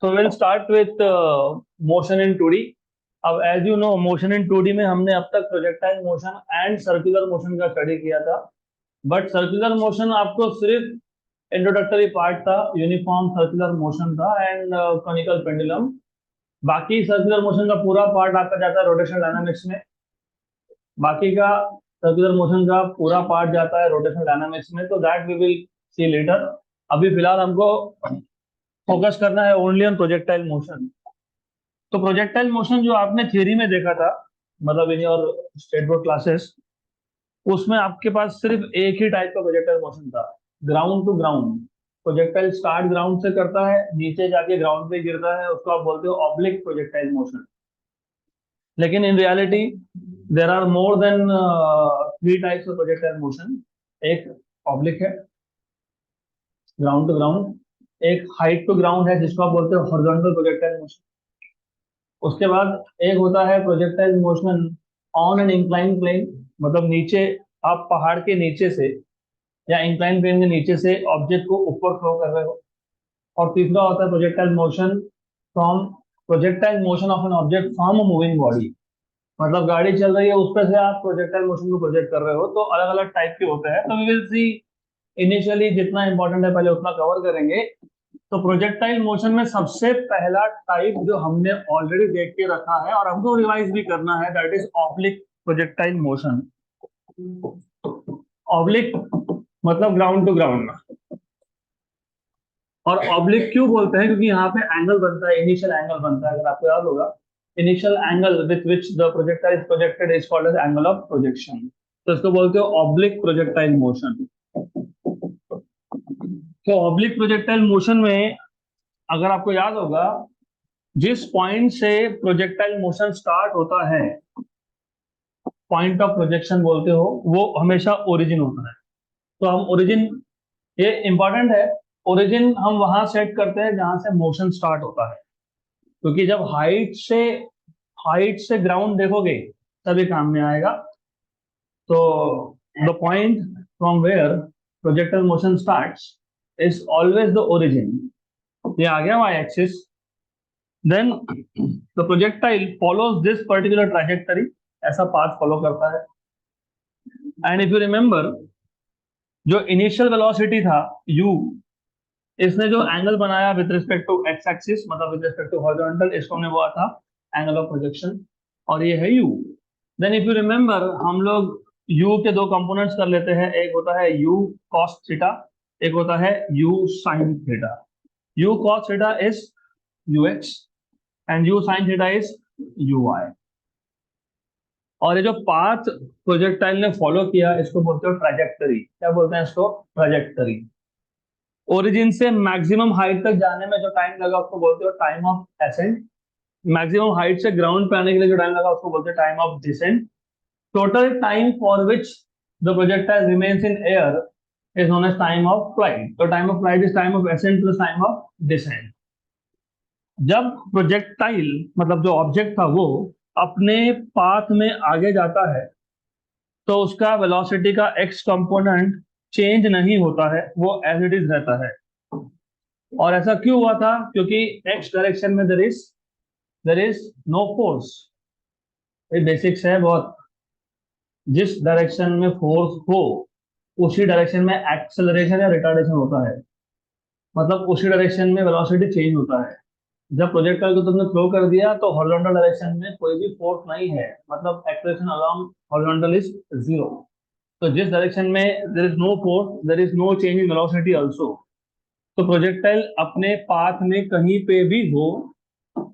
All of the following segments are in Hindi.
So we'll start with motion in 2D. अब as you know motion in 2D में हमने अब तक projectile motion and circular motion का स्टडी किया था। बट सर्कुलर मोशन आपको सिर्फ इंट्रोडक्टरी पार्ट था, यूनिफॉर्म सर्कुलर मोशन था एंड कॉनिकल पेंडुलम। बाकी सर्कुलर मोशन का पूरा पार्ट आपका जाता है रोटेशनल डायनामिक्स में। बाकी का सर्कुलर मोशन का पूरा पार्ट जाता है रोटेशनल डायनामिक्स में, तो that we will see later. अभी फिलहाल हमको फोकस करना है ओनली ऑन प्रोजेक्टाइल मोशन। तो प्रोजेक्टाइल मोशन जो आपने थियरी में देखा था, मतलब in your state board classes, उसमें आपके पास सिर्फ एक ही टाइप का प्रोजेक्टाइल मोशन था, ground to ground. Projectile start ground से करता है, नीचे जाके ग्राउंड पे गिरता है, उसको आप बोलते हो ऑब्लिक प्रोजेक्टाइल मोशन। लेकिन in reality there are more than 3 types of projectile motion. एक ऑब्लिक है, ग्राउंड टू ग्राउंड। एक हाइट टू ग्राउंड है, जिसको आप बोलते हो हॉरिजॉन्टल प्रोजेक्टाइल मोशन। उसके बाद एक होता है projectile motion on an incline plane, मतलब नीचे, आप पहाड़ के नीचे से या इंक्लाइन प्लेन के नीचे से ऑब्जेक्ट को ऊपर थ्रो कर रहे हो। और तीसरा होता है projectile motion of an object from a moving body, मतलब गाड़ी चल रही है उस पर से आप प्रोजेक्टाइल मोशन को प्रोजेक्ट कर रहे हो। तो अलग अलग टाइप के होते हैं, तो वी विल सी। इनिशियली जितना इंपॉर्टेंट है पहले उतना कवर करेंगे। तो प्रोजेक्टाइल मोशन में सबसे पहला टाइप जो हमने ऑलरेडी देख के रखा है और हमको रिवाइज भी करना है, that is oblique projectile motion. Oblique मतलब ग्राउंड टू ग्राउंड। और ऑब्लिक क्यों बोलते हैं? क्योंकि यहाँ पे एंगल बनता है, इनिशियल एंगल बनता है, अगर आपको याद होगा। Initial angle with which the projectile is projected is called as angle of projection. तो इसको बोलते हो ऑब्लिक प्रोजेक्टाइल मोशन। तो ऑब्लिक प्रोजेक्टाइल मोशन में अगर आपको याद होगा, जिस पॉइंट से प्रोजेक्टाइल मोशन स्टार्ट होता है, पॉइंट ऑफ प्रोजेक्शन बोलते हो, वो हमेशा ओरिजिन होता है। तो हम ओरिजिन, ये इंपॉर्टेंट है, ओरिजिन हम वहां सेट करते हैं जहां से मोशन स्टार्ट होता है। क्योंकि जब हाइट से ग्राउंड देखोगे तभी काम में आएगा। तो the point from where projectile motion starts is always the origin. ये आ गया y axis. Then the projectile follows this particular trajectory, ऐसा पाथ फॉलो करता है। एंड इफ यू रिमेंबर, जो इनिशियल वेलोसिटी था u, इसने जो एंगल बनाया with respect to x axis, मतलब विद रिस्पेक्ट टू हॉरिजॉन्टल, इसको हमने बोला था एंगल ऑफ प्रोजेक्शन, और ये है u। Then if you remember, हम लोग u के दो कंपोनेंट्स कर लेते हैं, एक होता है u cos थीटा, एक होता है u sin theta. u cos theta is ux and u sin theta is uy। और ये जो पाथ प्रोजेक्टाइल ने फॉलो किया, इसको बोलते हो ट्रैजेक्टरी। क्या बोलते हैं इसको? ट्रैजेक्टरी। ओरिजिन से मैक्सिमम हाइट तक जाने में जो टाइम लगा उसको बोलते हो time of accent. Maximum height से ग्राउंड पे आने के लिए जो टाइम लगा उसको बोलते हैं time of descent. Total time for which the projectile remains in air is known as time of flight. तो time of flight is time of ascent plus time of descent. जब प्रोजेक्टाइल, मतलब जो ऑब्जेक्ट था, वो अपने पाथ में आगे जाता है, तो उसका वेलोसिटी का एक्स कंपोनेंट चेंज नहीं होता है, वो एज इट इज रहता है। और ऐसा क्यों हुआ था? क्योंकि एक्स डायरेक्शन में देर इज नो फोर्स। ये बेसिक्स है बहुत। जिस डायरेक्शन में फोर्स हो उसी डायरेक्शन में एक्सेलरेशन या रिटार्डेशन होता है, मतलब उसी डायरेक्शन में वेलोसिटी चेंज होता है। जब प्रोजेक्टाइल को तुमने थ्रो कर दिया तो हॉरिजॉन्टल डायरेक्शन में कोई भी फोर्स नहीं है, मतलब acceleration along horizontal is zero. तो जिस डायरेक्शन में there is no force, there is no change in velocity also. तो प्रोजेक्टाइल अपने पाथ में कहीं पे भी हो,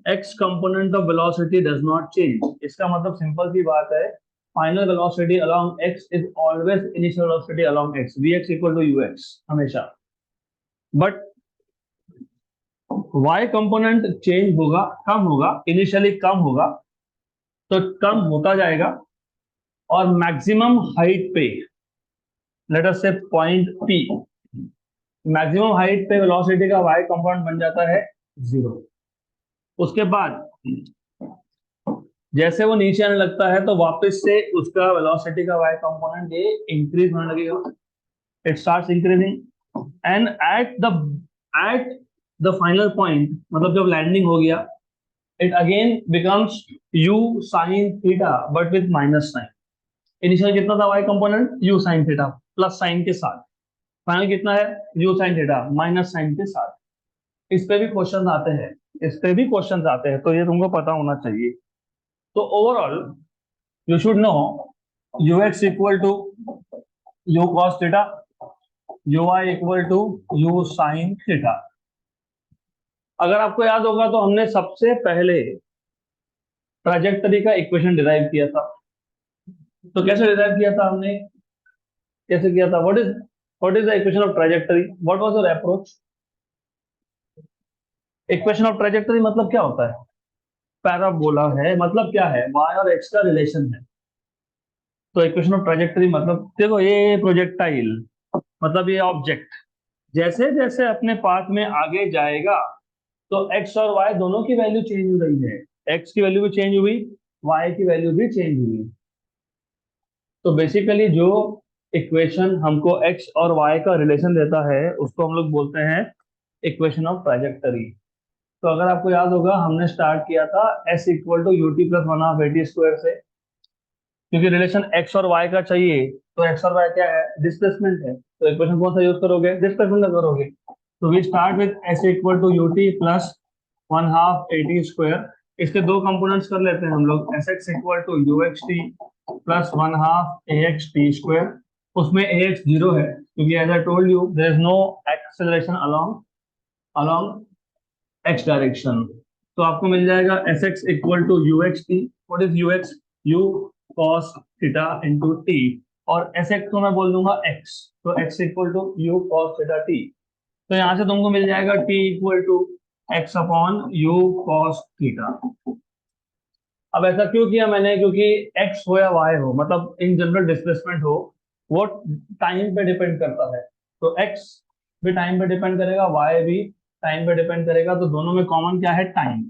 x component of velocity does not change. इसका मतलब सिंपल सी बात है, final velocity along x is always initial velocity along x, vx equal to ux हमेशा। बट y कंपोनेंट चेंज होगा, कम होगा, इनिशियली कम होगा, तो कम होता जाएगा, और मैक्सिमम हाइट पे, लेट अस से पॉइंट P, मैक्सिमम हाइट पे वेलोसिटी का y कंपोनेंट बन जाता है 0। उसके बाद जैसे वो नीचे आने लगता है तो वापस से उसका वेलोसिटी का y कंपोनेंट ये इंक्रीज होने लगेगा। It starts increasing and at the final point, मतलब जब लैंडिंग हो गया, it again becomes u sin theta but with minus sign. Initial कितना था y component, u sin theta plus sign के साथ, फाइनल कितना है u sin theta minus sign के साथ। इस पे भी क्वेश्चन आते हैं, इस पे भी क्वेश्चन आते हैं, तो ये तुमको पता होना चाहिए। तो overall you should know ux equal to u cos theta, uy equal to u sin theta. अगर आपको याद होगा तो हमने सबसे पहले ट्राजेक्टरी का इक्वेशन डिराइव किया था। तो कैसे डिराइव किया था हमने, कैसे किया था, what is the equation of trajectory, what was your approach. Equation of trajectory मतलब क्या होता है, पैराबोला है, मतलब क्या है, y और x का रिलेशन है। तो इक्वेशन ऑफ ट्राजेक्टरी मतलब देखो, ये प्रोजेक्टाइल मतलब ये ऑब्जेक्ट जैसे जैसे अपने पाथ में आगे जाएगा तो x और y दोनों की वैल्यू चेंज हो रही है, x की वैल्यू भी चेंज हुई, y की वैल्यू भी चेंज हुई। तो बेसिकली जो इक्वेशन हमको x और y का रिलेशन देता है उसको हम लोग बोलते हैं इक्वेशन ऑफ ट्राजेक्टरी। तो अगर आपको याद होगा हमने स्टार्ट किया था s equal to u t plus one half a t square से, क्योंकि रिलेशन x और y का चाहिए। तो x और y क्या है, डिस्प्लेसमेंट है, तो इक्वेशन कौन सा यूज करोगे, डिस्प्लेसमेंट का करोगे। तो we start with s equal to u t plus one half a t square. इसके दो कंपोनेंट्स कर लेते हैं हम लोग, s x equal to u x t plus one half a x t square. उसमें ए एक्स जीरो है क्योंकि as I told you there is no acceleration along x direction. तो आपको मिल जाएगा s x equal to u x t, what is u x, u cos theta into t, और एस एक्स को मैं बोल दूंगा एक्स, तो x equal to u cos theta t. तो यहाँ से तुमको मिल जाएगा t equal to x upon u cos theta. अब ऐसा क्यों किया मैंने, क्योंकि एक्स हो या वाई हो, मतलब इन जनरल डिस्प्लेसमेंट हो, वो टाइम पे डिपेंड करता है। तो एक्स भी टाइम पे डिपेंड करेगा, वाई भी टाइम पे डिपेंड करेगा, तो दोनों में कॉमन क्या है, टाइम।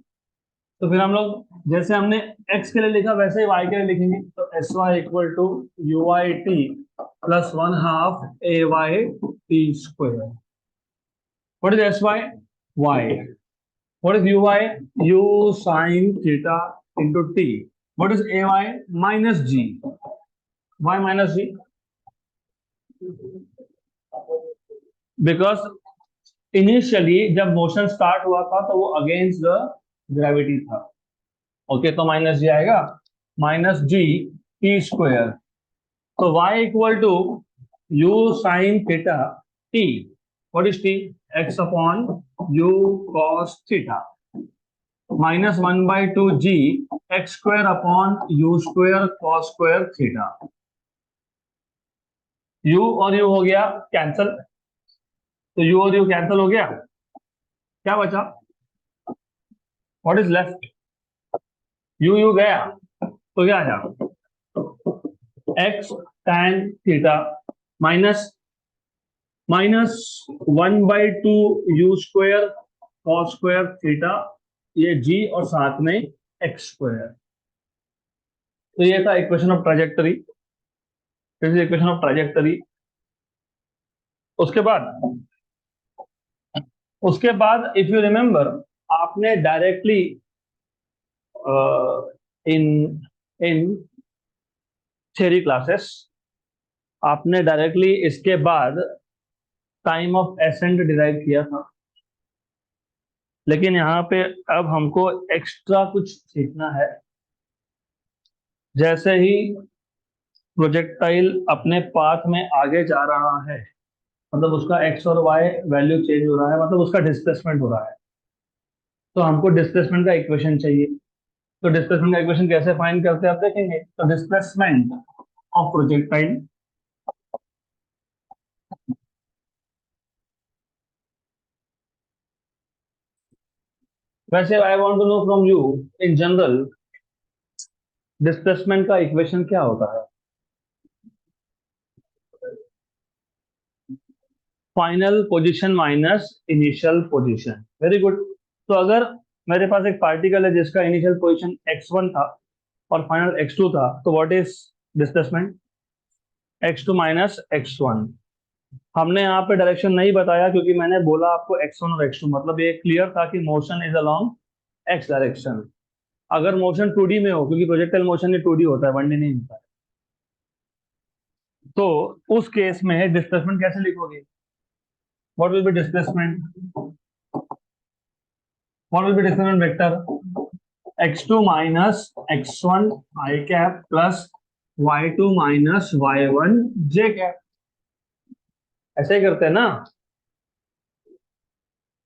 तो फिर हम लोग जैसे हमने एक्स के लिए लिखा वैसे ही वाई के लिए लिखेंगे, तो s y equal to u y t plus one half a y t square. What is s y, y. What is uy? U sin theta into t. What is ay? Minus g. Why minus g? Because initially जब मोशन स्टार्ट हुआ था तो वो अगेंस्ट द ग्रेविटी था। ओके, तो माइनस जी आएगा, माइनस जी टी स्क्वायर। तो y equal to u sine theta t। What is t? x upon u cos theta minus one by two g x square upon u square cos square theta. U और यू हो गया कैंसल, तो यू और यू कैंसल हो गया, क्या बचा, व्हाट इज लेफ्ट, यू गया, तो क्या आया, x tan theta minus minus one by to u square cos square theta, ये जी और साथ में एक्स स्क्वायर। तो ये था equation of trajectory, equation of trajectory. उसके बाद इफ यू रिमेंबर, आपने directly in in theory classes आपने डायरेक्टली इसके बाद टाइम ऑफ एसेंट डिराइव किया था, लेकिन यहाँ पे अब हमको एक्स्ट्रा कुछ सीखना है। जैसे ही प्रोजेक्टाइल अपने पाथ में आगे जा रहा है, मतलब उसका एक्स और वाई वैल्यू चेंज हो रहा है, मतलब उसका डिस्प्लेसमेंट हो रहा है, तो हमको डिस्प्लेसमेंट का इक्वेशन चाहिए। तो डिस्प्लेसमेंट का इक्वेशन कैसे फाइंड करते हैं आप देखेंगे। तो डिस्प्लेसमेंट ऑफ प्रोजेक्टाइल, वैसे I want to know from you in general displacement का इक्वेशन क्या होता है। Final position minus initial position, very good. तो अगर मेरे पास एक पार्टिकल है जिसका इनिशियल पोजीशन x1 था और फाइनल x2 था, तो what is displacement, x2 minus x1। हमने यहाँ पे डायरेक्शन नहीं बताया क्योंकि मैंने बोला आपको x1 और x2, मतलब ये क्लियर था कि motion is along x direction. अगर मोशन 2D में हो, क्योंकि प्रोजेक्टाइल मोशन ये 2D होता है, 1D नहीं होता है, तो उस केस में डिस्प्लेसमेंट कैसे लिखोगे? What will B displacement? What will B displacement vector? x2 minus x1 i cap plus y2 minus y1 j cap. ऐसे ही करते हैं ना?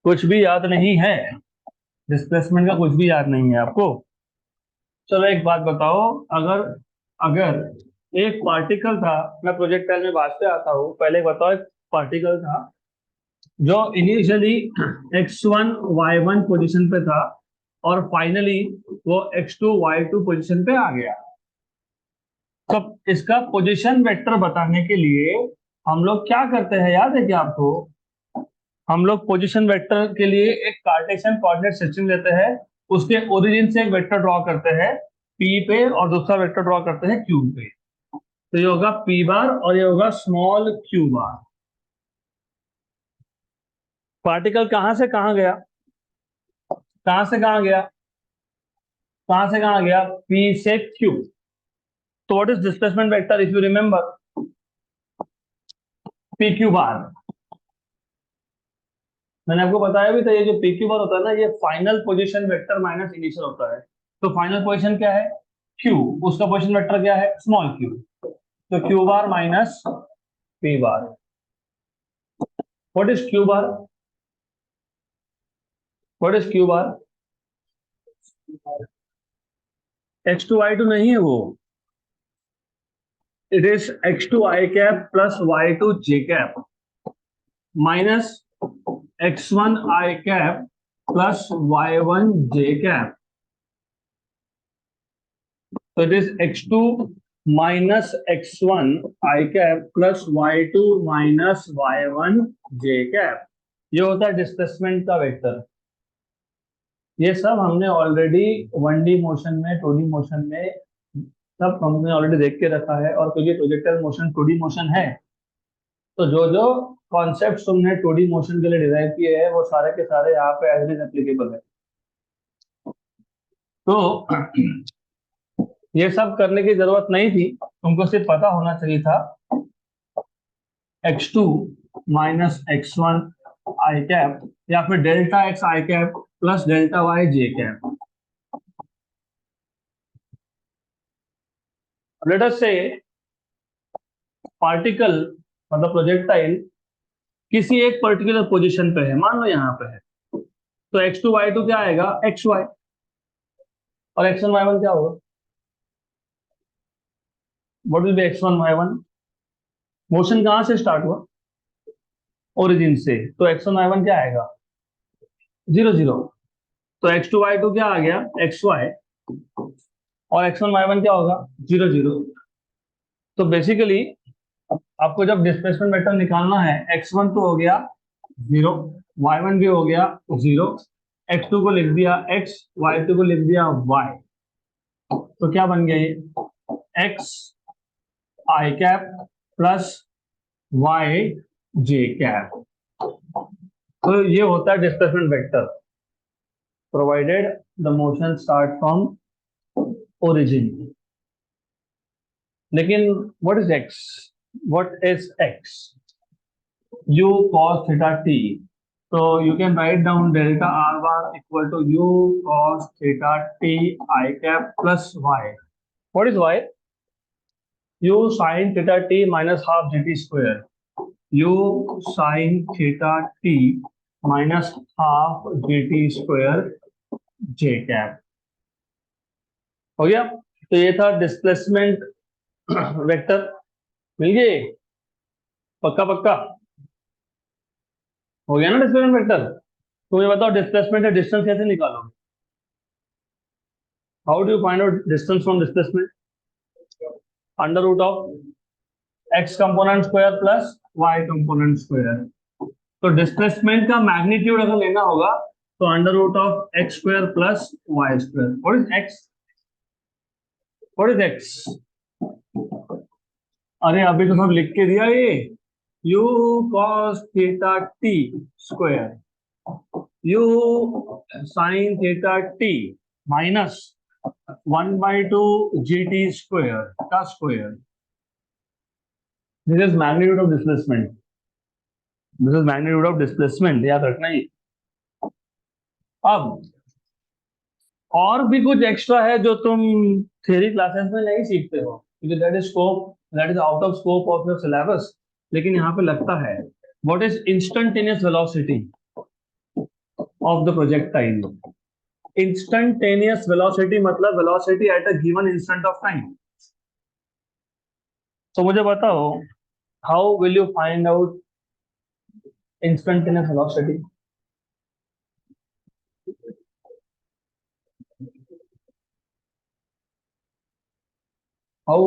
कुछ भी याद नहीं है? डिस्प्लेसमेंट का कुछ भी याद नहीं है आपको? चलो एक बात बताओ, अगर अगर एक पार्टिकल था, मैं प्रोजेक्टाइल में बात पे आता हूँ, पहले बताओ, एक पार्टिकल था जो इनिशियली x1 y1 पोजीशन पे था और फाइनली वो x2 y2 पोजीशन पे आ गया। तो इसका पोजीशन वेक्टर बताने के लिए हम लोग क्या करते हैं, याद है क्या आपको? हम लोग पोजीशन वेक्टर के लिए एक कार्टेशियन कोऑर्डिनेट सिस्टम लेते हैं, उसके ओरिजिन से एक वेक्टर ड्रॉ करते हैं P पे और दूसरा वेक्टर ड्रॉ करते हैं Q पे। तो ये होगा P बार और ये होगा स्मॉल Q बार। पार्टिकल कहां से कहां गया? कहां से कहां गया? कहां से कहां गया? P से Q। तो what is displacement vector if you remember? PQ बार। मैंने आपको बताया भी था, ये जो PQ बार होता है ना, ये final position vector minus initial होता है। तो फाइनल पोजीशन क्या है? Q। उसका पोजीशन वेक्टर क्या है? Small q। तो Q bar minus P bar. What is Q bar? What is Q bar? x2 y2 नहीं है वो, it is x2 i cap plus y2 j cap minus x1 i cap plus y1 j cap. तो it is x2 minus x1 i cap plus y2 minus y1 j cap. ये होता है डिस्प्लेसमेंट का वेक्टर। ये सब हमने ऑलरेडी 1D मोशन में, 2D मोशन में, सब हमने ऑलरेडी देख के रखा है। और क्योंकि प्रोजेक्टाइल मोशन 2D मोशन है, तो जो जो कॉन्सेप्ट तुमने 2D मोशन के लिए डिराइव किए हैं वो सारे के सारे यहाँ पे एज इट इज एप्लीकेबल है। तो ये सब करने की जरूरत नहीं थी, तुमको सिर्फ पता होना चाहिए था x2 माइनस x1 आई कैप या फिर delta x i cap plus delta y j cap. Let us say particle, मतलब प्रोजेक्टाइल, किसी एक पर्टिकुलर पोजीशन पे है, मान लो यहाँ पे है, तो x2 y2 क्या आएगा? xy। और x1 y1 क्या होगा? What will B x1 y1? Motion कहां से स्टार्ट हुआ? ओरिजिन से। तो x1 y1 क्या आएगा? 0 0। तो x2 y2 क्या आ गया? xy। और x1 y1 क्या होगा? 0 0। तो बेसिकली आपको जब डिस्प्लेसमेंट वेक्टर निकालना है, x1 तो हो गया 0, y1 भी हो गया 0, x2 को लिख दिया x, y2 को लिख दिया y। तो क्या बन गया ये? x i cap plus y j cap. तो ये होता है displacement vector, provided the motion start from origin. लेकिन what is x? What is x? u cos theta t। So you can write down delta r bar equal to u cos theta t I cap plus y. What is y? U sin theta t minus half gt square. U sin theta t minus half gt square j cap। हो गया? तो ये था डिस्प्लेसमेंट वेक्टर। मिल गए? पक्का पक्का हो गया ना डिस्प्लेसमेंट वेक्टर? तो ये बताओ डिस्प्लेसमेंट है, डिस्टेंस कैसे निकालोगे? How do you find out distance from displacement? Under root of x component square plus y component square. तो डिस्प्लेसमेंट का मैग्नीट्यूड अगर लेना होगा तो under root of x square plus y square. What is x? What is x? अरे अभी तो सब लिख के दिया ये, u cos theta t square, u sin theta t minus 1/2 gt square का square. This is magnitude of displacement. This is magnitude of displacement, याद रखना ही. अब और भी कुछ एक्स्ट्रा है जो तुम थ्योरी क्लासेस में नहीं सीखते हो, क्योंकि that is out of scope of your syllabus. लेकिन यहाँ पे लगता है, what is instantaneous velocity of the projectile. Instantaneous velocity मतलब velocity at a given instant of time. तो मुझे बताओ, how will you find out instantaneous velocity? How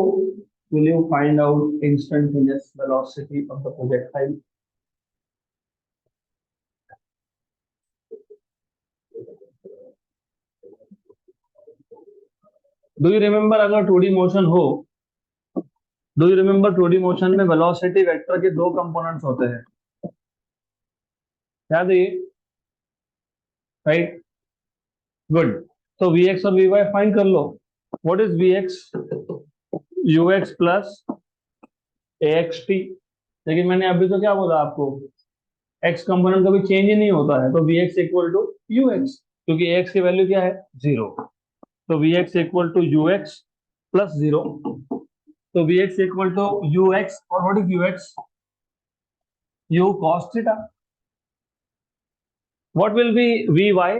will you find out instantaneous velocity of the projectile? Do you remember अगर 2D मोशन हो, do you remember 2D motion में वेलोसिटी वेक्टर के दो कंपोनेंट्स होते हैं, याद है? Right, good. तो Vx और Vy फाइंड कर लो. What is Vx? Ux plus axt. लेकिन मैंने अभी तो क्या बोला आपको, x कंपोनेंट कभी चेंज ही नहीं होता है, तो Vx इक्वल टू Ux, क्योंकि ax की वैल्यू क्या है? 0. तो Vx equal to Ux plus 0. तो Vx इक्वल टू Ux, और what is Ux? U cos theta. What will be Vy?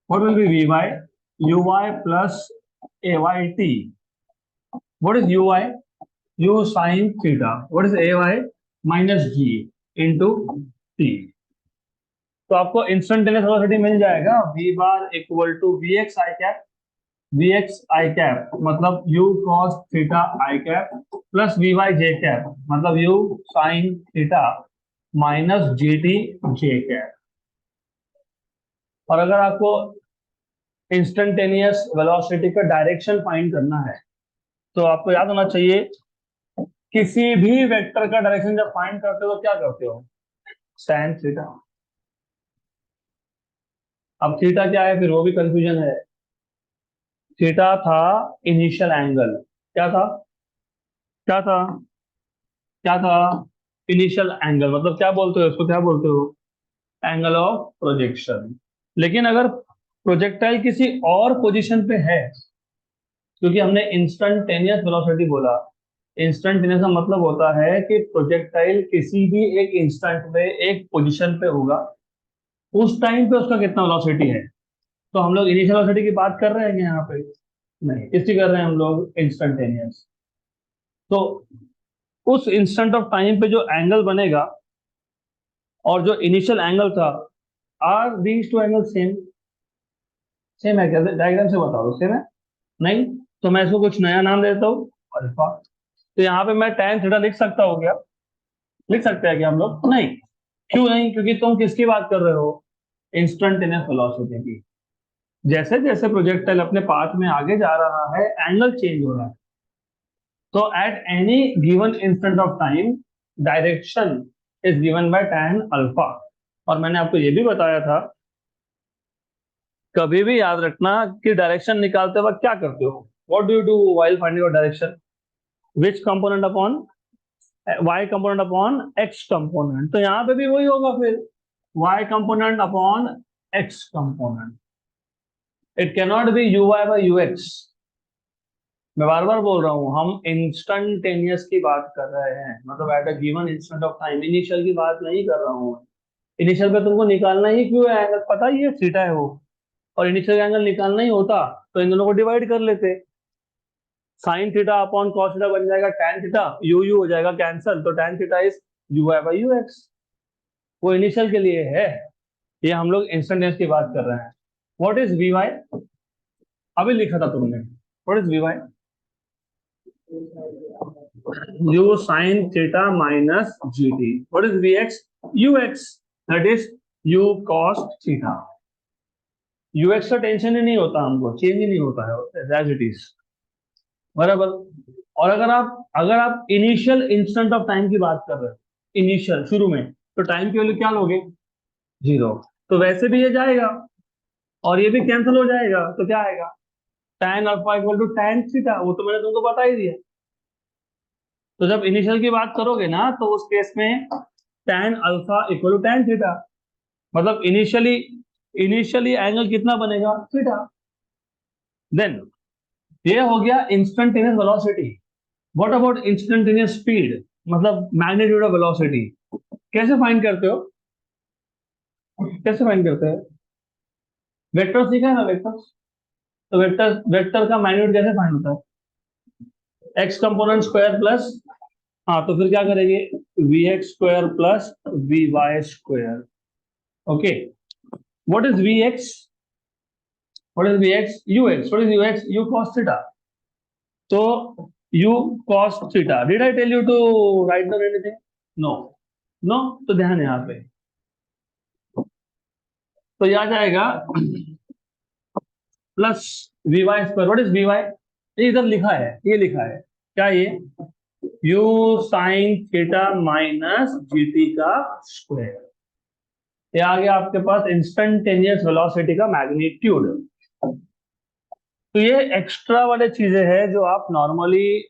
What will be Vy? Uy plus ayt. What is Uy? U sin theta. What is ay? Minus g into t. तो आपको इंस्टेंटेनियस वेलोसिटी मिल जाएगा v bar equal to vx i cap. vx i cap मतलब u cos theta i cap plus vy j cap मतलब u sin theta minus gt j cap. और अगर आपको इंस्टेंटेनियस वेलोसिटी का डायरेक्शन फाइंड करना है, तो आपको याद होना चाहिए, किसी भी वेक्टर का डायरेक्शन जब फाइंड करते हो तो क्या करते हो? tan theta. अब थीटा क्या है, फिर वो भी कंफ्यूजन है. थीटा था इनिशियल एंगल. क्या था? क्या था? क्या था? Initial angle. मतलब क्या बोलते हो इसको? क्या बोलते हो? Angle of projection. लेकिन अगर प्रोजेक्टाइल किसी और पोजीशन पे है, क्योंकि हमने इंस्टेंटेनियस वेलोसिटी बोला, इंस्टेंटेनियस का मतलब होता है कि प्रोजेक्टाइल किसी भी एक इंस्टेंट में एक पोजीशन पे होगा, उस टाइम पे उसका कितना वेलोसिटी है. तो हम लोग इनिशियल वेलोसिटी की बात कर रहे हैं यहाँ पे? नहीं. किसकी कर रहे हैं हम लोग? इंस्टेंटेनियस. तो उस इंस्टेंट ऑफ टाइम पे जो एंगल बनेगा और जो इनिशियल एंगल था, are these two angle same? Same है क्या? डायग्राम से बताओ, सेम है? नहीं. तो मैं इसको कुछ नया नाम देता हूँ, अल्फा. तो यहाँ पे मैं tan थीटा लिख सकता हूँ क्या? लिख सकते हैं क्या हम लोग? नहीं. क्यों नहीं? क्योंकि तुम किसकी बात कर रहे हो? इंस्टेंटेनियस वेलोसिटी की. जैसे जैसे प्रोजेक्टाइल अपने पाथ में आगे जा रहा है, एंगल चेंज हो रहा है. तो at any given instant of time direction is given bye tan alpha. और मैंने आपको ये भी बताया था, कभी भी याद रखना कि डायरेक्शन निकालते वक्त क्या करते हो? What do you do while finding your direction? Which component upon y component upon x component. तो यहाँ पे भी वही होगा फिर, y component upon x component. It cannot be uy by ux. मैं बार बार बोल रहा हूँ, हम इंस्टेंटेनियस की बात कर रहे हैं, मतलब eight a given instant of time. Initial की बात नहीं कर रहा हूँ. इनिशियल पे तुमको निकालना ही क्यों है एंगल? पता ही है थीटा है वो. और इनिशियल एंगल निकालना ही होता तो इन दोनों को डिवाइड कर लेते. Sign theta upon cos theta बन जाएगा tan थीटा, यू यू हो जाएगा कैंसल, तो tan theta is uy by ux. वो इनिशियल के लिए है, ये हम लोग इंस्टेंटेनियस की बात कर रहे हैं. What is vy? अभी लिखा था तुमने. What is vy? u sin theta minus gt. What is vx? ux. That is u cos theta. ux का टेंशन ही नहीं होता, हमको चेंज ही नहीं होता है, एज इट इज. बराबर. और अगर आप इनिशियल इंस्टेंट ऑफ टाइम की बात कर रहे हो, इनिशियल शुरू में, तो टाइम की वैल्यू क्या लोगे? 0। तो वैसे भी ये जाएगा और ये भी कैंसिल हो जाएगा, तो क्या आएगा? tan alpha equal to tan theta, वो तो मैंने तुमको बता ही दिया। तो जब इनिशियल की बात करोगे ना, तो उस केस में tan alpha equal to tan theta, मतलब इनिशियली इनिशियली एंगल कितना बनेगा? थीटा। देन ये हो गया instantaneous velocity. What about instantaneous speed, मतलब मैग्नीट्यूड ऑफ वेलोसिटी? कैसे फाइंड करते हो? कैसे फाइंड करते हैं? वेक्टर सीखा है ना, वेक्टर? तो वेक्टर वेक्टर का मैग्नीट्यूड कैसे फाइंड होता है? एक्स कंपोनेंट स्क्वायर प्लस, हाँ तो फिर क्या करेंगे? V x square plus v y square. Okay, what is v x? What is v x? U x. What is u x? U cos theta. तो u cos theta, did I tell you to write down anything? No. No, तो ध्यान है यहाँ पे। तो ये आ जाएगा plus v y square. What is v y? ये इधर लिखा है, ये लिखा है क्या ये? You sine theta minus GT का स्क्वायर। ये आ गया आपके पास इंस्टेंटेनियस वेलोसिटी का मैग्नीट्यूड। तो ये एक्स्ट्रा वाले चीजें हैं जो आप नॉर्मली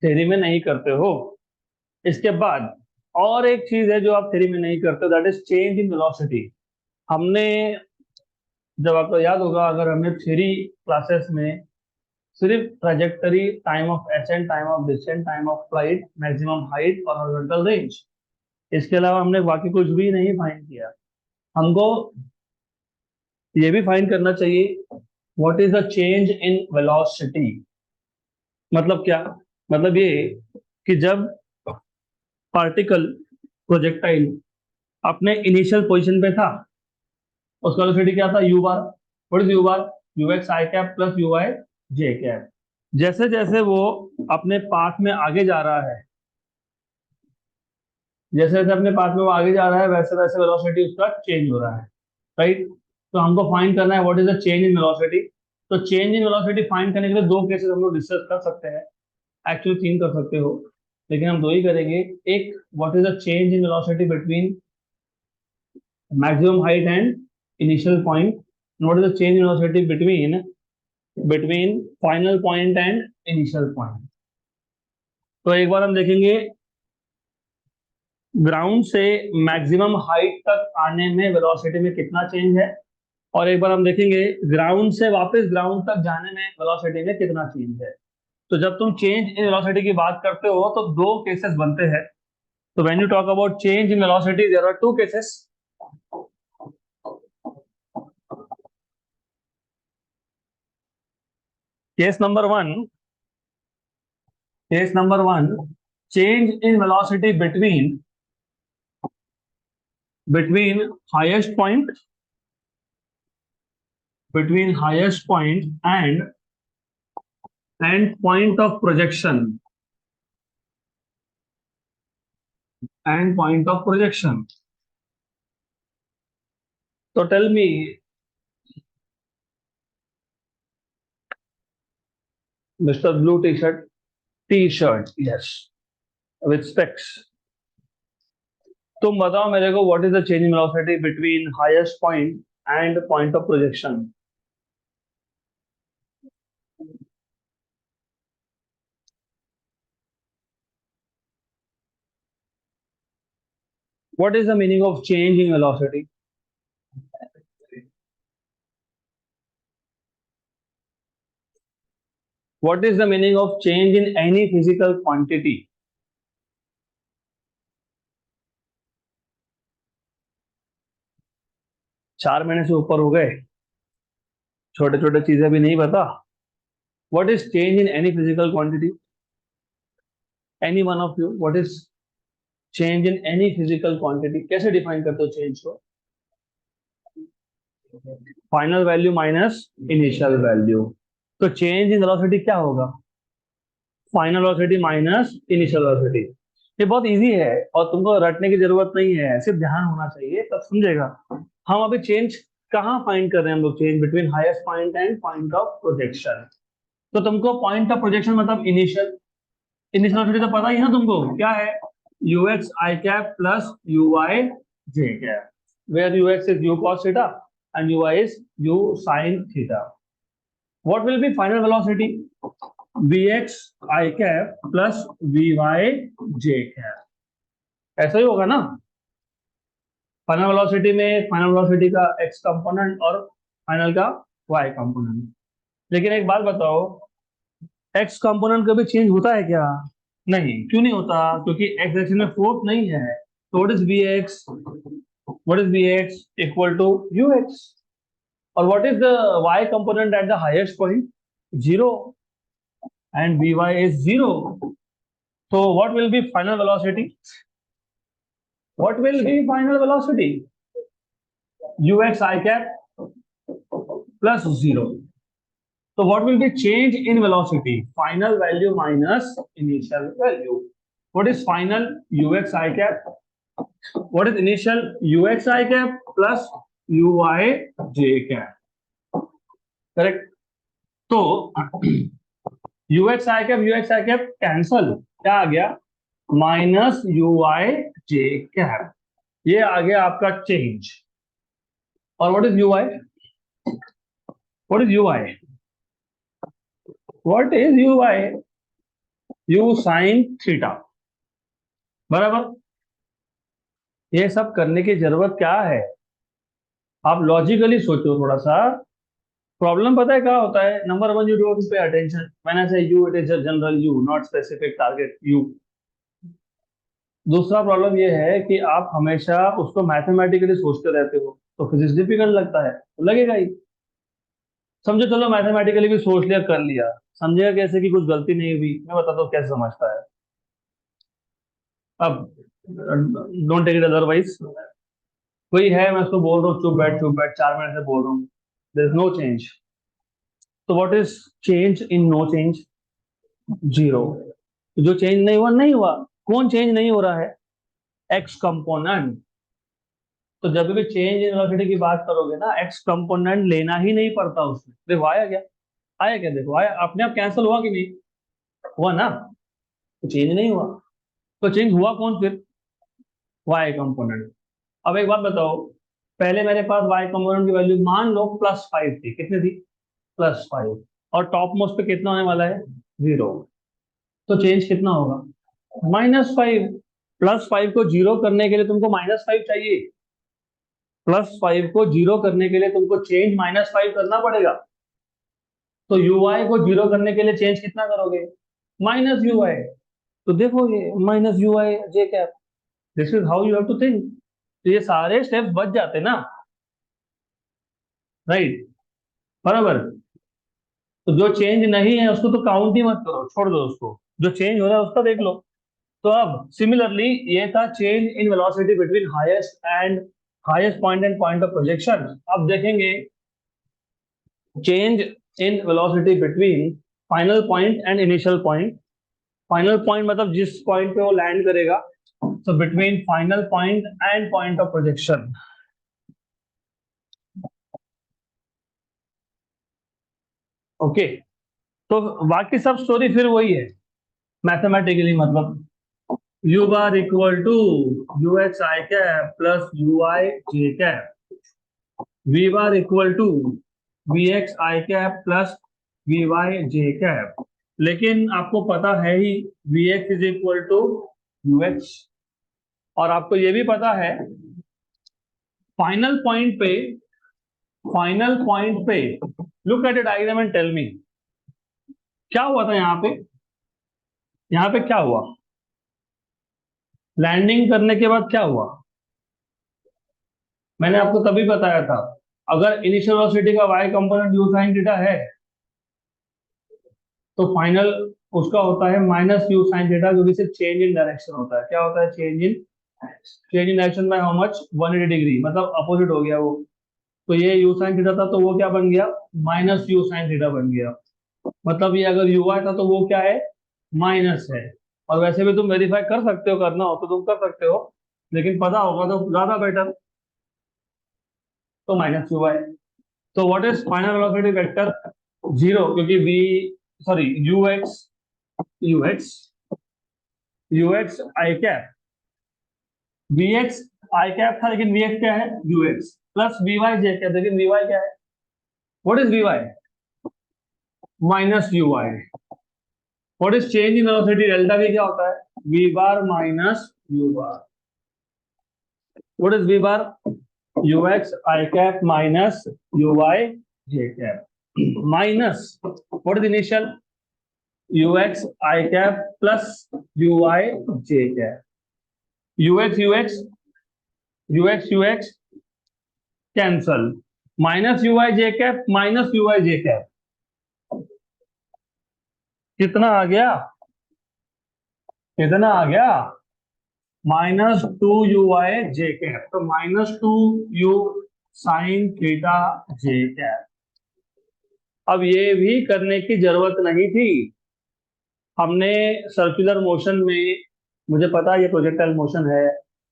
थ्योरी में नहीं करते हो। इसके बाद और एक चीज है जो आप थ्योरी में नहीं करते, that is change in velocity. हमने, जब आपको याद होगा, अगर हमने थ्योरी क्लासेस में सिर्फ trajectory, time of ascent, time of descent, time of flight, maximum height और हॉरिजॉन्टल रेंज, इसके अलावा हमने बाकी कुछ भी नहीं फाइंड किया। हमको ये भी फाइंड करना चाहिए what is the change in velocity. मतलब क्या? मतलब ये कि जब पार्टिकल, प्रोजेक्टाइल अपने इनिशियल पोजीशन पे था, उसका वेलोसिटी क्या था? U bar. What is u bar? U x i cap plus u y j cap. जैसे जैसे वो अपने पाथ में आगे जा रहा है, जैसे जैसे अपने पाथ में वो आगे जा रहा है, वैसे वैसे वेलोसिटी उसका चेंज हो रहा है, राइट? तो हमको फाइंड करना है what is the change in velocity. तो चेंज इन वेलोसिटी फाइंड करने के लिए दो केसेस हम लोग डिस्कस कर सकते हैं, एक्चुअली तीन कर सकते हो, लेकिन हम दो ही करेंगे। एक, what is the change in velocity between maximum height and initial point, what is the change in velocity between final point and initial point. तो एक बार हम देखेंगे ग्राउंड से मैक्सिमम हाइट तक आने में वेलोसिटी में कितना चेंज है, और एक बार हम देखेंगे ग्राउंड से वापस ग्राउंड तक जाने में वेलोसिटी में कितना चेंज है। तो जब तुम चेंज इन वेलोसिटी की बात करते हो तो दो केसेस बनते हैं। तो when you talk about change in velocity, there are two cases. Case number one, change in velocity between highest point and point of projection So tell me, Mr. Blue T-shirt, yes, with specs. तुम बताओ मेरे को what is the change in velocity between highest point and point of projection? What is the meaning of change in velocity? What is the meaning of change in any physical quantity? चार महीने से ऊपर हो गए, छोटे छोटे चीजें भी नहीं पता। What is change in any physical quantity? Any one of you, what is change in any physical quantity? कैसे डिफाइन करते हो चेंज को? Final value minus initial value. तो चेंज इन वेलोसिटी क्या होगा? Final velocity minus initial velocity. ये बहुत इजी है और तुमको रटने की जरूरत नहीं है, सिर्फ ध्यान होना चाहिए, तब समझेगा। हम अभी चेंज कहाँ फाइंड कर रहे हैं? हम लोग change between highest point and point of projection. तो तुमको पॉइंट ऑफ प्रोजेक्शन मतलब इनिशियल इनिशियल वेलोसिटी तो पता ही है ना तुमको, क्या है? ux I cap plus uy j cap, where ux is u cos theta and uy is u sin theta. What will be final velocity? vx I cap plus vy j cap, ऐसा ही होगा ना? फाइनल वेलोसिटी में फाइनल वेलोसिटी का x कंपोनेंट और फाइनल का y कंपोनेंट। लेकिन एक बात बताओ, x कंपोनेंट कभी चेंज होता है क्या? नहीं, क्यों नहीं होता? क्योंकि x डायरेक्शन में फोर्स नहीं है। तो what is vx equal to ux, और what is the y component at the highest point? Zero, and vy is zero. तो what will be final velocity? What will be final velocity? ux I cap plus zero. So what will be change in velocity? Final value minus initial value. What is final? Ux I cap. What is initial? Ux I cap plus Uy j cap. Correct? तो Ux I cap cancel. क्या आ गया? Minus Uy j cap. ये आ गया आपका चेंज। और what is Uy? What is Uy? What is Uy? U sin theta. बराबर। ये सब करने की जरूरत क्या है? आप लॉजिकली सोचो थोड़ा सा। प्रॉब्लम पता है क्या होता है? Number one, you don't pay attention when I say you, it is a general you, not specific target you. दूसरा प्रॉब्लम ये है कि आप हमेशा उसको मैथमेटिकली सोचते रहते हो, तो फिजिक्स डिफिकल्ट लगता है, तो लगेगा ही। समझो, चलो मैथमेटिकली भी सोच लिया, कर लिया, समझेगा कैसे कि कुछ गलती नहीं हुई? मैं बताता हूँ कैसे समझता है। अब डोंट टेक इट अदरवाइज। कोई है, मैं उसको बोल रहा हूँ चुप बैठ, 4 मिनट से बोल रहा हूँ, देयर इज नो चेंज। तो what is change in no change? Zero. जो चेंज नहीं हुआ नहीं हुआ। कौन चेंज नहीं हो रहा है? X component. तो जब भी चेंज इन वेलोसिटी की बात करोगे ना, एक्स कंपोनेंट लेना ही नहीं पड़ता उसमें। देखो आया क्या? आया क्या? देखो आया, अपने आप कैंसिल हुआ कि नहीं हुआ ना? तो चेंज नहीं हुआ, तो चेंज हुआ कौन फिर? Y component. अब एक बात बताओ, पहले मेरे पास वाई कंपोनेंट की वैल्यू मान लो +5 थी। कितनी थी? +5। और टॉप मोस्ट पे कितना होने वाला है? जीरो। तो चेंज कितना होगा? -5। +5 को जीरो करने के लिए तुमको -5 चाहिए। +5 को जीरो करने के लिए तुमको चेंज -5 करना पड़ेगा। तो ui को जीरो करने के लिए चेंज कितना करोगे? -ui। तो देखो ये -ui j cap, this is how you have to think. तो ये सारे स्टेप्स बच जाते ना, राइट? बराबर। तो जो चेंज नहीं है उसको तो काउंट ही मत करो, छोड़ दो उसको। जो चेंज हो रहा है उसका देख लो। तो अब सिमिलरली ये था change in velocity between highest point and point of projection. अब देखेंगे change in velocity between final point and initial point. Final point मतलब जिस पॉइंट पे वो लैंड करेगा, तो between final point and point of projection. Okay. तो बाकी सब स्टोरी फिर वही है मैथमेटिकली, मतलब u bar equal to ux I cap plus uy j cap, v bar equal to vx I cap plus vy j cap. लेकिन आपको पता है ही vx is equal to ux, और आपको ये भी पता है फाइनल पॉइंट पे, look at the diagram and tell me क्या हुआ था यहाँ पे? यहाँ पे क्या हुआ? लैंडिंग करने के बाद क्या हुआ? मैंने आपको तभी बताया था, अगर इनिशियल वेलोसिटी का y component u sin theta है, तो फाइनल उसका होता है -u sin थीटा, जो कि सिर्फ चेंज इन डायरेक्शन होता है। क्या होता है? Change in direction by how much? 180 degree, मतलब अपोजिट हो गया वो। तो ये u sin थीटा था, तो वो क्या बन गया? -u sin थीटा बन गया। मतलब ये अगर ui था तो वो क्या है? माइनस है। और वैसे भी तुम वेरीफाई कर सकते हो, करना हो तो तुम कर सकते हो, लेकिन पता होगा तो ज्यादा बेटर। तो -ui। तो what is final velocity vector? Zero, क्योंकि v sorry ux i cap, vx i cap था लेकिन वीएक्स क्या है, ux plus vy j cap, लेकिन वीवाई क्या है, what is vy, minus ui. What is change in velocity, delta v क्या होता है, v bar minus u bar. What is v bar, ux I cap minus uy j cap minus what is initial, ux I cap plus uy j cap, ux cancel, minus uy j cap minus uy j cap, कितना आ गया, कितना आ गया, -2 uy j cap, तो -2u sine theta j cap। अब ये भी करने की जरूरत नहीं थी, हमने सर्कुलर मोशन में, मुझे पता है ये प्रोजेक्टाइल मोशन है,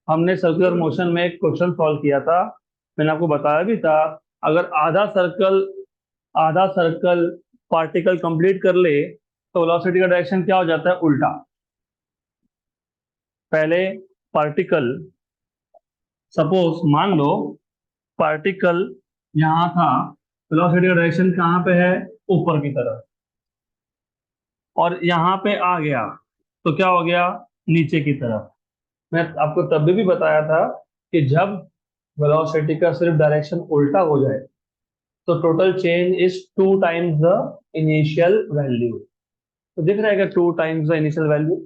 हमने सर्कुलर मोशन में एक क्वेश्चन सॉल्व किया था, मैंने आपको बताया भी था, अगर आधा सर्कल पार्टिकल कंप्लीट कर ले तो वेलोसिटी का डायरेक्शन क्या हो जाता है, उल्टा। पहले पार्टिकल, सपोज मान लो पार्टिकल यहाँ था, वेलोसिटी का डायरेक्शन कहाँ पे है, ऊपर की तरफ, और यहाँ पे आ गया तो क्या हो गया, नीचे की तरफ। मैं आपको तब भी बताया था कि जब वेलोसिटी का सिर्फ डायरेक्शन उल्टा हो जाए तो total change is 2 times the initial value. तो दिख रहा है क्या, 2 times the initial value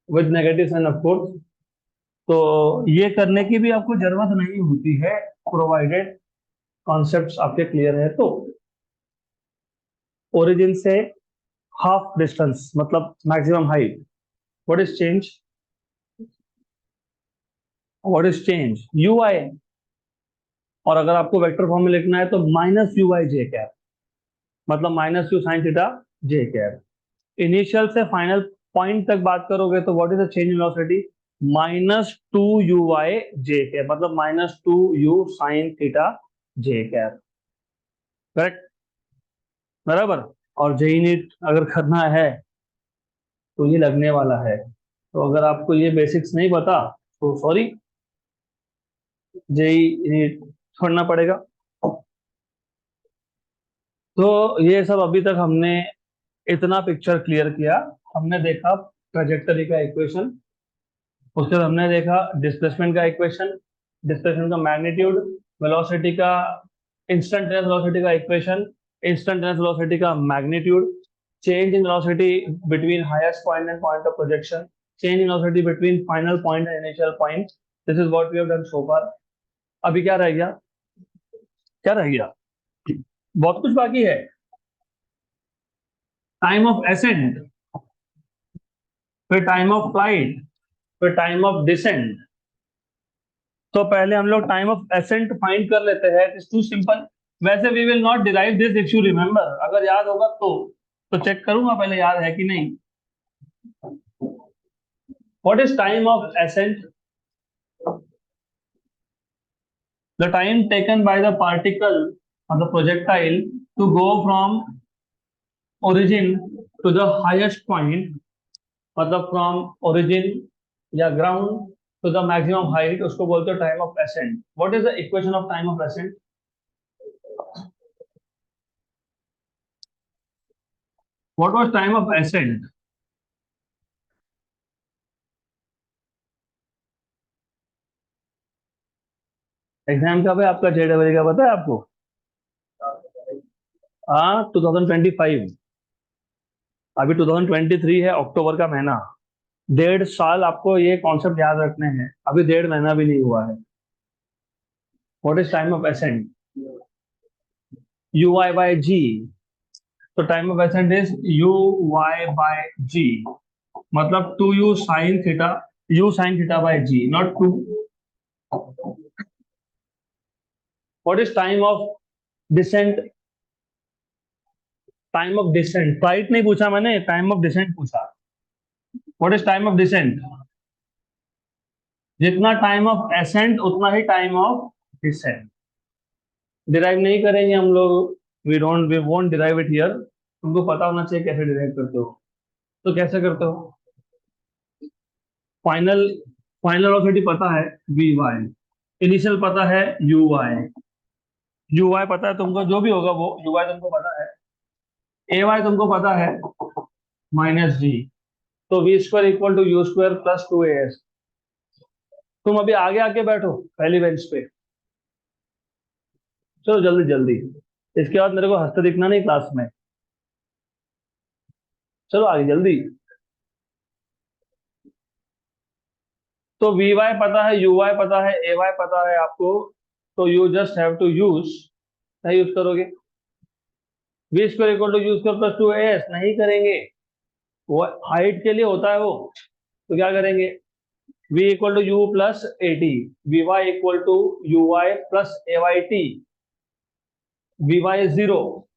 with negative sign of course. तो ये करने की भी आपको जरूरत नहीं होती है, प्रोवाइडेड कॉन्सेप्ट्स आपके क्लियर है। तो ओरिजिन से हाफ डिस्टेंस मतलब maximum height, what is change, what is change, u i, और अगर आपको वेक्टर फॉर्म में लिखना है तो minus u i j cap, मतलब minus u sine theta j cap. Initial से फाइनल पॉइंट तक बात करोगे तो what is the change in velocity, -2 uy j cap, मतलब -2u sine theta j cap, correct, बराबर। और जेई नीट अगर करना है तो ये लगने वाला है, तो अगर आपको ये बेसिक्स नहीं पता तो सॉरी, जेई नीट छोड़ना पड़ेगा। तो ये सब अभी तक हमने इतना पिक्चर क्लियर किया, हमने देखा ट्रेजेक्टरी का इक्वेशन, उसके बाद हमने देखा डिस्प्लेसमेंट का इक्वेशन, डिस्प्लेसमेंट का मैग्नीट्यूड, वेलोसिटी का, इंस्टेंटेनियस वेलोसिटी का इक्वेशन, इंस्टेंटेनियस वेलोसिटी का magnitude, change in velocity between highest point and point of projection, change in velocity between final point and initial point. This is what we have done so far. अभी क्या रह गया, क्या रह गया, बहुत कुछ बाकी है। टाइम ऑफ एसेंट, फिर टाइम ऑफ फ्लाइट, फिर टाइम ऑफ डिसेंट। तो पहले हम लोग टाइम ऑफ एसेंट फाइंड कर लेते हैं, इट्स टू सिंपल। वैसे we will not derive this if you remember, अगर याद होगा तो चेक करूंगा पहले याद है कि नहीं। What is time of ascent, the time taken by the particle और the projectile to go from origin to the highest point, मतलब फ्रॉम ओरिजिन या ground to the maximum height, उसको बोलते हैं time of ascent. What is the equation of time of ascent, what was time of ascent, exam कब है आपका, जेडबल का पता है आपको, हाँ 2025, अभी 2023 है, अक्टूबर का महीना, 1.5 साल आपको ये कॉन्सेप्ट याद रखने हैं, अभी 1.5 महीना भी नहीं हुआ है। What is time of ascent, u y by g, तो time of ascent is u y by g, मतलब 2u sine theta, u sine theta by g, not 2। What is time of descent, time of descent, flight नहीं पूछा मैंने, टाइम ऑफ डिसेंट पूछा। What is time of descent, जितना टाइम ऑफ एसेंट उतना ही टाइम ऑफ डिसेंट। डिराइव नहीं करेंगे हम लोग, we won't derive it here, तुमको पता होना चाहिए कैसे डिराइव करते हो। तो कैसे करते हो? फाइनल फाइनल वेलोसिटी पता है वी वाई, इनिशियल पता है यू वाई, यू वाई पता है तुमको, जो भी होगा वो यू वाई तुमको पता है, ए वाई तुमको पता है माइनस जी। तो v square equal to u square plus two a s. तुम अभी आगे आके बैठो पहली बेंच पे। चलो जल्दी जल्दी, इसके बाद मेरे को हंसते दिखना नहीं क्लास में। चलो आगे जल्दी। तो वी वाई पता है, यू वाई पता है, ए वाई पता है आपको। तो you just have to use, नहीं यूज करोगे? V square equal to u square plus two a s नहीं करेंगे, वो हाइट के लिए होता है वो। तो क्या करेंगे? v equal to u plus a t, v y equal to u y plus a y t. V y zero,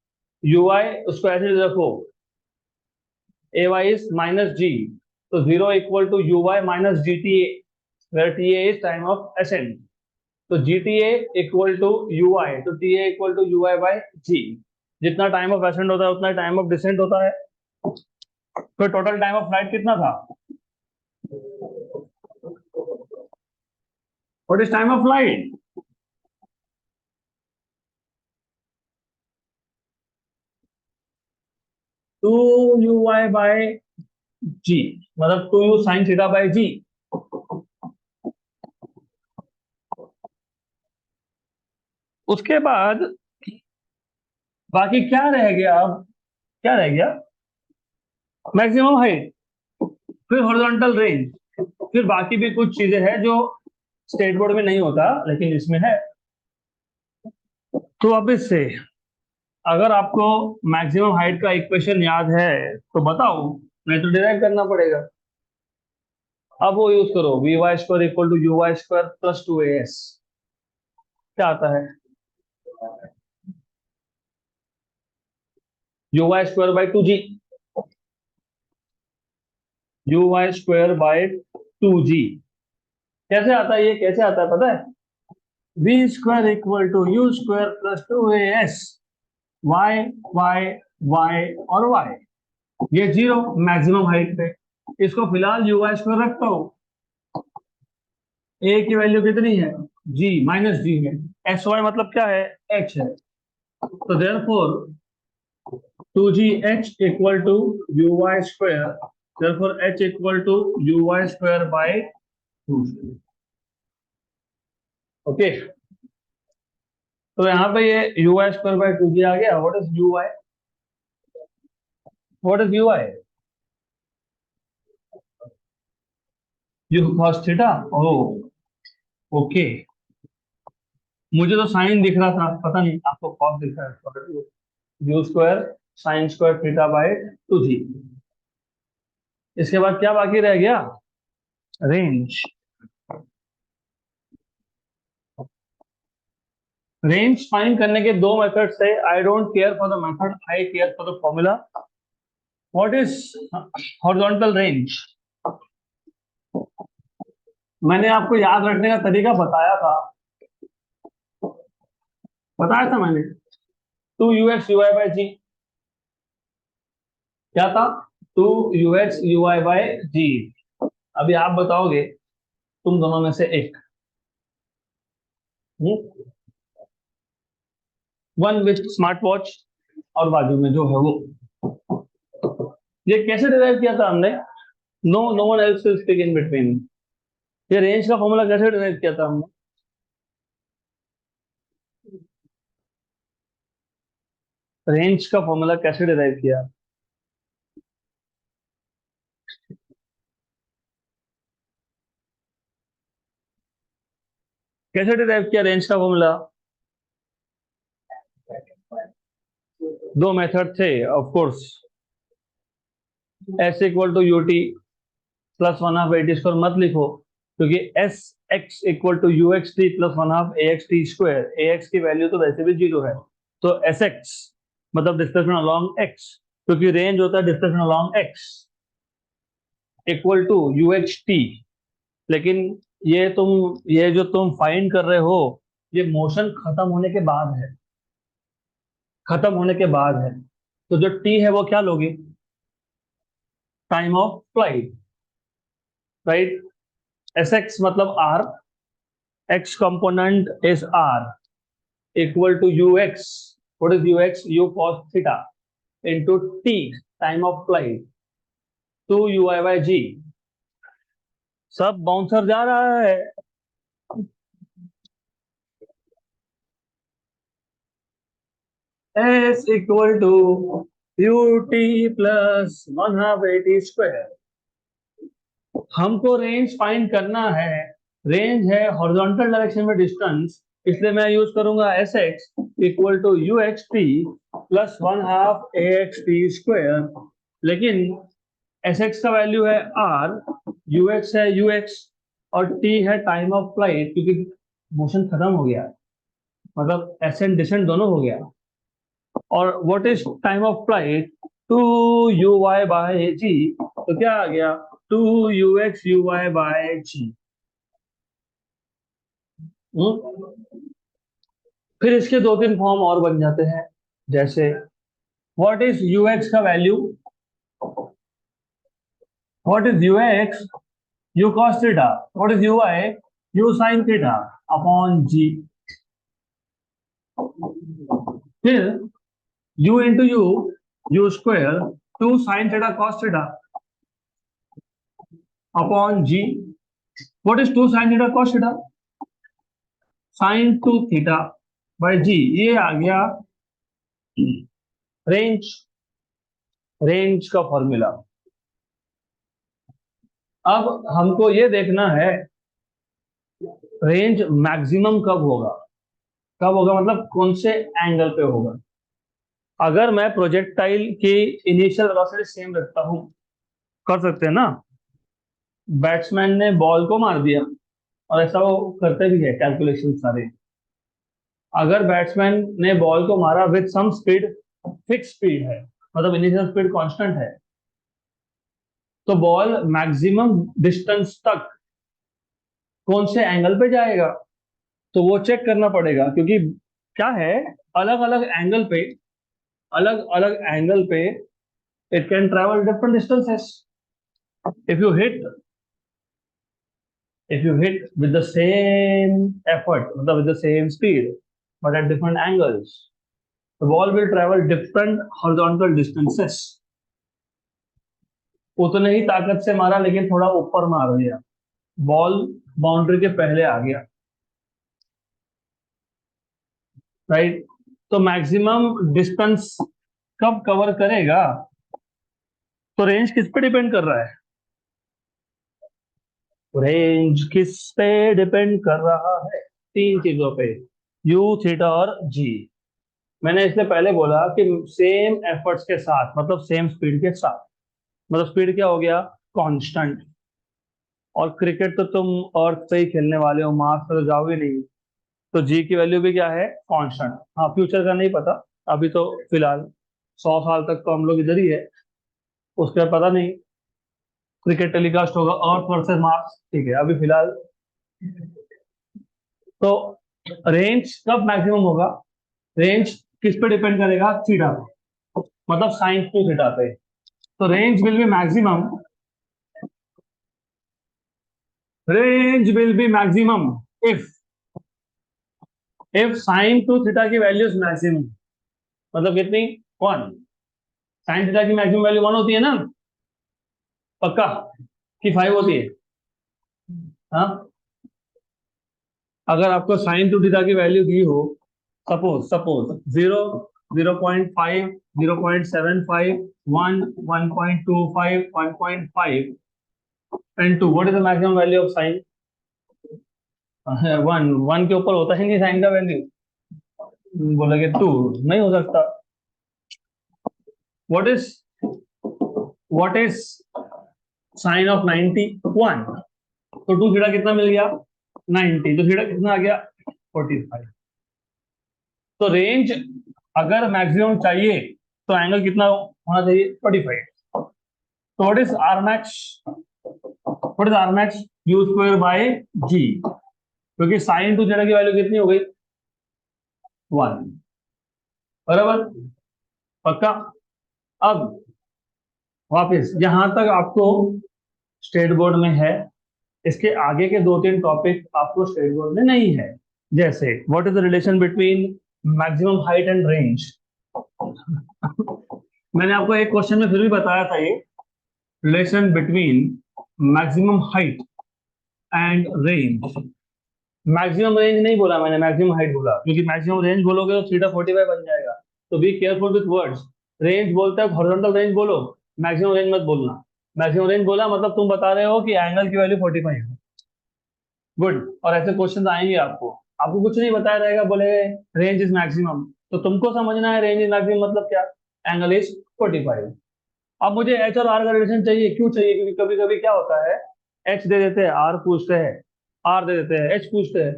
u y उसको ऐसे रखो, a y is minus g. तो zero equal to u y minus g t a, where t a is time of ascent. तो g t a equal to u i, तो t a equal to u i by g. जितना टाइम ऑफ एसेंट होता है उतना टाइम ऑफ डिसेंट होता है। तो टोटल टाइम ऑफ फ्लाइट कितना था? What is time of flight? Two u y by g, मतलब two u sine theta by g. उसके बाद बाकी क्या रह गया अब? क्या रह गया? मैक्सिमम हाइट, फिर हॉरिजॉन्टल रेंज, फिर बाकी भी कुछ चीजें हैं जो स्टेट बोर्ड में नहीं होता लेकिन इसमें है। तो वापिस से, अगर आपको मैक्सिमम हाइट का इक्वेशन याद है तो बताओ, नहीं तो डिराइव करना पड़ेगा। अब वो यूज करो, v y square equal to u y square plus two a s. क्या आता है? U y square by two g, u y square by two g. कैसे आता है ये, कैसे आता है पता है? V square equal to u square plus two a s, y y y और वाई, ये जीरो मैक्सिमम हाइट पे। इसको फिलहाल यू वाई स्क्वायर रखता हूं। ए की वैल्यू कितनी है? जी माइनस जी है। एस वाई मतलब क्या है? एच है। तो therefore two g h equal to u y square, therefore h equal to u y square by two. Okay, तो यहाँ पे ये u y square by two g आ गया। What is u y? What is u y? U cos theta. Oh okay, मुझे तो साइन दिख रहा था, पता नहीं आपको कॉस दिख रहा है। U square sine square theta by two g. इसके बाद क्या बाकी रह गया? रेंज। रेंज फाइंड करने के दो मेथड्स है। I don't care for the method, I care for the formula. What is horizontal range? मैंने आपको याद रखने का तरीका बताया था मैंने। Two u x u i by g. क्या था? Two u x u i by g. अभी आप बताओगे, तुम दोनों में से एक। वन विथ स्मार्ट वॉच और बाजू में जो है वो। ये कैसे डिराइव किया था हमने? No, no one else will speak in between. ये रेंज का फॉर्मूला कैसे डिराइव किया था हमने? रेंज का फॉर्मूला कैसे डिराइव किया? कैसे डिराइव किया रेंज का फॉर्मूला? दो मेथड थे of course. S equal to u t plus one half a t square मत लिखो, क्योंकि s x equal to u x t plus one half a x t square, a x की वैल्यू तो वैसे भी जीरो है। तो एस एक्स मतलब डिस्प्लेसमेंट अलोंग एक्स, क्योंकि रेंज होता है displacement along x, equal to u x t. लेकिन ये जो तुम फाइंड कर रहे हो, ये मोशन खत्म होने के बाद है। खत्म होने के बाद है, तो जो टी है वो क्या लोगे? Time of flight, right? S x मतलब r, x component is r equal to ux. What is ux? U cos theta into t, time of flight, 2 ui by g. सब बाउंसर जा रहा है। s equal to ut plus 1/2 at square. हमको रेंज फाइंड करना है। रेंज है हॉरिजॉन्टल डायरेक्शन में डिस्टेंस, इसलिए मैं यूज करूंगा s x equal to u x t plus 1/2 a x t square. लेकिन एस एक्स का वैल्यू है आर, यू एक्स है यू एक्स, और टी है टाइम ऑफ फ्लाइट, क्योंकि मोशन खत्म हो गया, मतलब एसेंट डिसेंट दोनों हो गया। और what is time of flight? 2 uy/g, तो क्या आ गया? 2 ux uy/g। फिर इसके दो तीन फॉर्म और बन जाते हैं, जैसे व्हाट इज ux का value? What is ux? u cos theta. What is uy? u sin theta upon g। फिर u into you, u square, 2 sin theta cos theta upon g। What is 2 sin theta cos theta? sin 2 theta by g। ये आ गया रेंज, रेंज का फॉर्मूला। अब हमको ये देखना है रेंज मैक्सिमम कब होगा। कब होगा मतलब कौन से एंगल पे होगा। अगर मैं प्रोजेक्टाइल की इनिशियल वेलोसिटी सेम रखता हूं, कर सकते हैं ना, बैट्समैन ने बॉल को मार दिया, और ऐसा वो करते भी है कैलकुलेशन सारे। अगर बैट्समैन ने बॉल को मारा with some speed, fix speed है, मतलब इनिशियल स्पीड कांस्टेंट है, तो बॉल मैक्सिमम डिस्टेंस तक कौन से एंगल पे जाएगा, तो वो चेक करना पड़ेगा। क्योंकि क्या है, अलग अलग एंगल पे, अलग अलग एंगल पे it can travel different distances. if you hit if you hit with the same effort, with the same speed, but at different angles, the ball will travel different horizontal distances. उतने ही ताकत से मारा लेकिन थोड़ा ऊपर मार दिया, बॉल बाउंड्री के पहले आ गया, राइट? तो मैक्सिमम डिस्टेंस कब कवर करेगा, तो रेंज किस पे डिपेंड कर रहा है? रेंज किस पे डिपेंड कर रहा है? तीन चीजों पे, यू, थीटा और जी। मैंने इससे पहले बोला कि सेम एफर्ट्स के साथ, मतलब सेम स्पीड के साथ, मतलब स्पीड क्या हो गया? कांस्टेंट। और क्रिकेट तो तुम अर्थ पे ही खेलने वाले हो, मार्स पे तो जाओगे नहीं, तो जी की वैल्यू भी क्या है? कांस्टेंट। हाँ, फ्यूचर का नहीं पता, अभी तो फिलहाल 100 साल तक तो हम लोग इधर ही है, उसका पता नहीं। क्रिकेट टेलीकास्ट होगा अर्थ वर्सेस मार्स, ठीक है, अभी फिलहाल। तो रेंज कब मैक्सिमम होगा? रेंज किस पे डिपेंड करेगा? थीटा पे, मतलब साइन टू थीटा पे। तो range will be maximum if sign two theta की वैल्यू इज मैक्सिमम। मतलब कितनी? 1। साइन थीटा की मैक्सिमम वैल्यू 1 होती है ना, पक्का कि 5 होती है? हाँ, अगर आपको साइन टू थीटा की वैल्यू दी हो, suppose suppose 0, 0.5, 0.75, 1, 1.25, 1.5 and 2, what is the maximum value of sine? 1 के ऊपर होता ही नहीं साइन का वैल्यू। बोलोगे 2, नहीं हो सकता। What is what is sign of 91? तो 2 थीटा कितना मिल गया? 90। तो थीटा कितना आ गया? 45। तो रेंज अगर मैक्सिमम चाहिए तो एंगल कितना होना चाहिए? 45। तो what is r max? U square by g, क्योंकि साइन टू थीटा की वैल्यू कितनी हो गई? 1। बराबर, पक्का। अब वापस जहां तक आपको स्टेट बोर्ड में है, इसके आगे के दो तीन टॉपिक आपको स्टेट बोर्ड में नहीं है। जैसे what is the relation between maximum height and range. मैंने आपको एक क्वेश्चन में फिर भी बताया था ये, relation between maximum height and range. Maximum range नहीं बोला मैंने, मैक्सिमम हाइट बोला, क्योंकि मैक्सिमम रेंज बोलोगे तो थीटा 45 बन जाएगा। तो be careful with words. Range बोलते हैं हॉरिजॉन्टल रेंज बोलो, मैक्सिमम रेंज मत बोलना। मैक्सिमम रेंज बोला मतलब तुम बता रहे हो कि एंगल की वैल्यू 45 है। गुड। और ऐसे क्वेश्चन आएंगे आपको, आपको कुछ नहीं बताया रहेगा, बोले रेंज इज मैक्सिमम, तो तुमको समझना है रेंज इज मैक्सिमम मतलब क्या, एंगल इज 45। अब मुझे एच और आर का रिलेशन चाहिए, क्यों चाहिए, क्योंकि कभी कभी क्या होता है, एच दे देते हैं, आर पूछते हैं, आर दे देते हैं, एच पूछते हैं,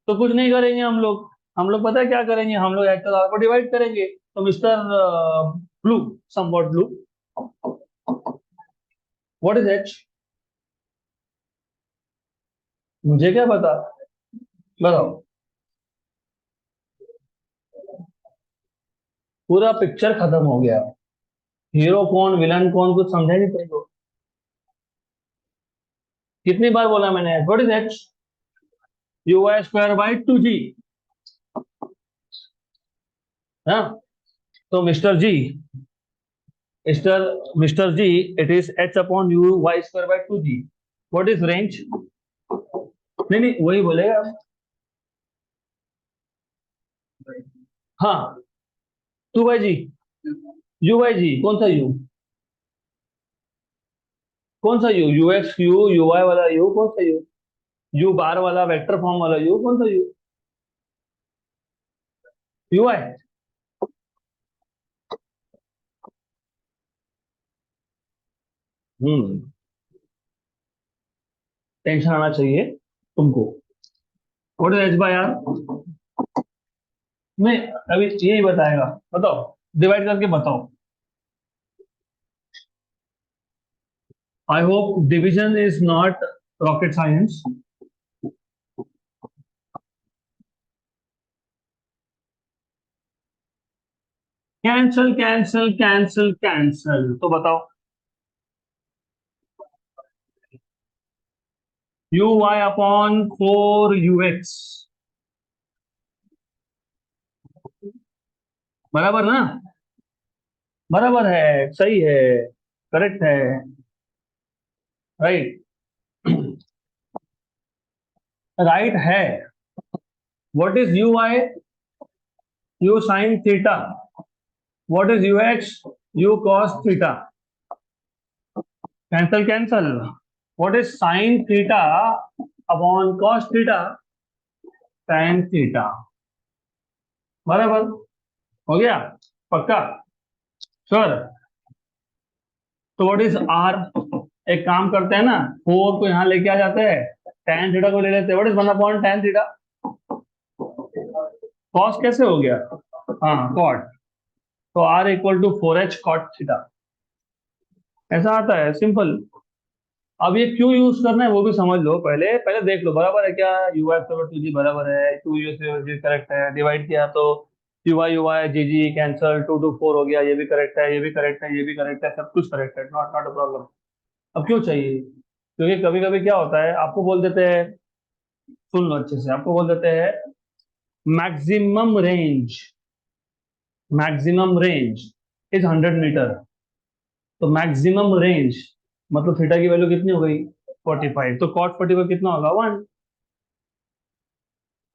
तो कुछ नहीं करेंगे हम लोग पता है क्या करेंगे, हम लोग एच और आर को डिवाइड करेंगे। तो mister blue, somewhat blue, what is H, मुझे क्या पता, बताओ। पूरा पिक्चर खत्म हो गया, हीरो कौन विलन कौन कुछ समझा नहीं तुमको। कितनी बार बोला मैंने, what is h, u y square by 2g। हाँ, तो mister mister ji, it is h upon u y square by 2g। What is range, नहीं नहीं वही बोलेगा। हाँ, 2/g, यू बाई जी, कौन सा यू, कौन सा u, u x u, u y वाला यू, कौन सा यू, यू बार वाला वेक्टर फॉर्म वाला यू, कौन सा यू, यू आई। हम्म, टेंशन आना चाहिए तुमको। What is h by r, मैं अभी यही बताएगा, बताओ, डिवाइड करके बताओ। I hope division is not rocket science. Cancel cancel cancel cancel, तो बताओ, यू वाई अपॉन 4ux, बराबर ना, बराबर है, सही है, करेक्ट है, राइट, राइट है। What is u y, u sine theta, what is u x, u cos theta, cancel cancel. What is sine theta upon cos theta, tan theta, बराबर, हो गया, पक्का, श्योर। तो व्हाट इज आर, एक काम करते हैं ना, 4 को यहाँ लेके आ जाते हैं, tan थीटा को ले लेते हैं, what is 1 upon tan theta, cos कैसे हो गया, हाँ कॉट, तो r equal to 4h cot theta, ऐसा आता है, सिंपल। अब ये क्यों यूज करना है वो भी समझ लो, पहले पहले देख लो बराबर है क्या, यू एक्स ओवर 2g बराबर है, 2u से करेक्ट है, डिवाइड किया तो u y g g cancel, 2 to 4 हो गया, ये भी करेक्ट है, ये भी करेक्ट है, ये भी करेक्ट है, सब कुछ करेक्ट है, नॉट नॉट अ प्रॉब्लम। अब क्यों चाहिए, क्योंकि कभी कभी क्या होता है, आपको बोल देते हैं, सुन लो अच्छे से, आपको बोल देते हैं maximum range, maximum range is 100 metre. तो मैक्सिमम रेंज मतलब थीटा की वैल्यू कितनी हो गई, 45, तो कॉट 45 कितना होगा, 1,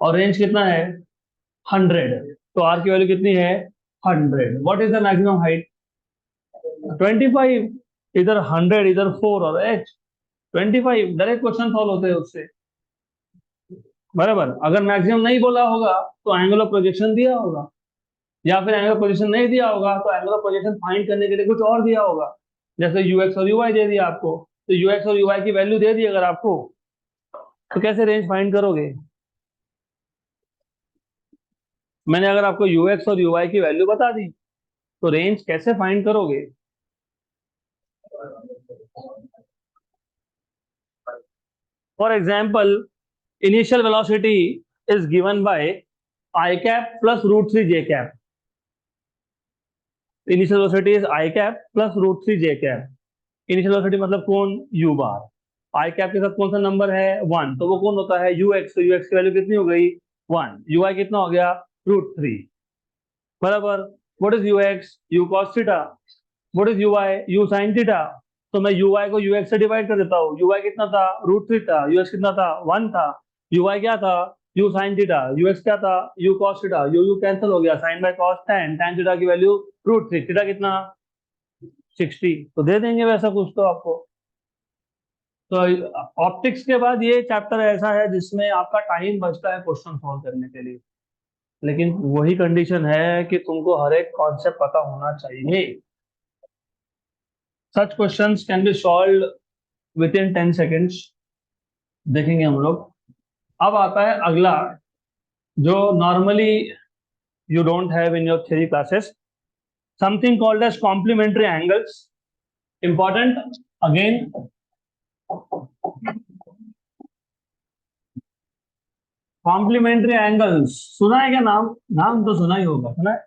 और रेंज कितना है, 100, तो आर की वैल्यू कितनी है, 100। What is the maximum height, 25, इधर 100 इधर 4 और एच 25, डायरेक्ट क्वेश्चन सॉल्व होते हैं उससे, बराबर। अगर मैक्सिमम नहीं बोला होगा तो एंगल ऑफ प्रोजेक्शन दिया होगा, या फिर एंगल ऑफ प्रोजेक्शन नहीं दिया होगा तो एंगल ऑफ प्रोजेक्शन फाइंड करने के लिए कुछ और दिया होगा, जैसे यूएक्स और यूवाई दे दिया आपको, तो यूएक्स और यूवाई की वैल्यू दे दी अगर आपको, तो कैसे रेंज फाइंड करोगे। मैंने अगर आपको यूएक्स और यूवाई की वैल्यू बता दी तो रेंज कैसे फाइंड करोगे। For example, initial velocity is given by i cap plus √3 j cap, initial velocity is i cap plus root three j cap. Initial velocity मतलब कौन, यू बार। आई कैप के साथ कौन सा नंबर है, वन, तो वो कौन होता है, यू एक्स। तो यू एक्स की वैल्यू कितनी हो गई, वन। यू आई कितना हो गया, रूट थ्री, बराबर। What is u x, u cos theta. What is you I, you sine theta. तो मैं यू आई को यू एक्स से डिवाइड कर देता हूँ। यू आई कितना था, रूट थ्री था। यू एक्स कितना था, वन था। यू आई क्या था, u sine theta. U x क्या था, u cos theta. U cancel हो गया, sine by cos tan, tan theta की वैल्यू रूट थ्री, थीटा कितना 60। तो दे देंगे वैसा कुछ तो आपको। तो ऑप्टिक्स के बाद ये चैप्टर ऐसा है जिसमें आपका टाइम बचता है क्वेश्चन सॉल्व करने के लिए, लेकिन वही कंडीशन है कि तुमको हर एक कॉन्सेप्ट पता होना चाहिए। Such questions can be solved within 10 seconds, देखेंगे हम लोग। अब आता है अगला, जो normally you don't have in your theory classes, something called as complementary angles. Important again, complementary angles सुना है क्या नाम, नाम तो सुना ही होगा, सुना है?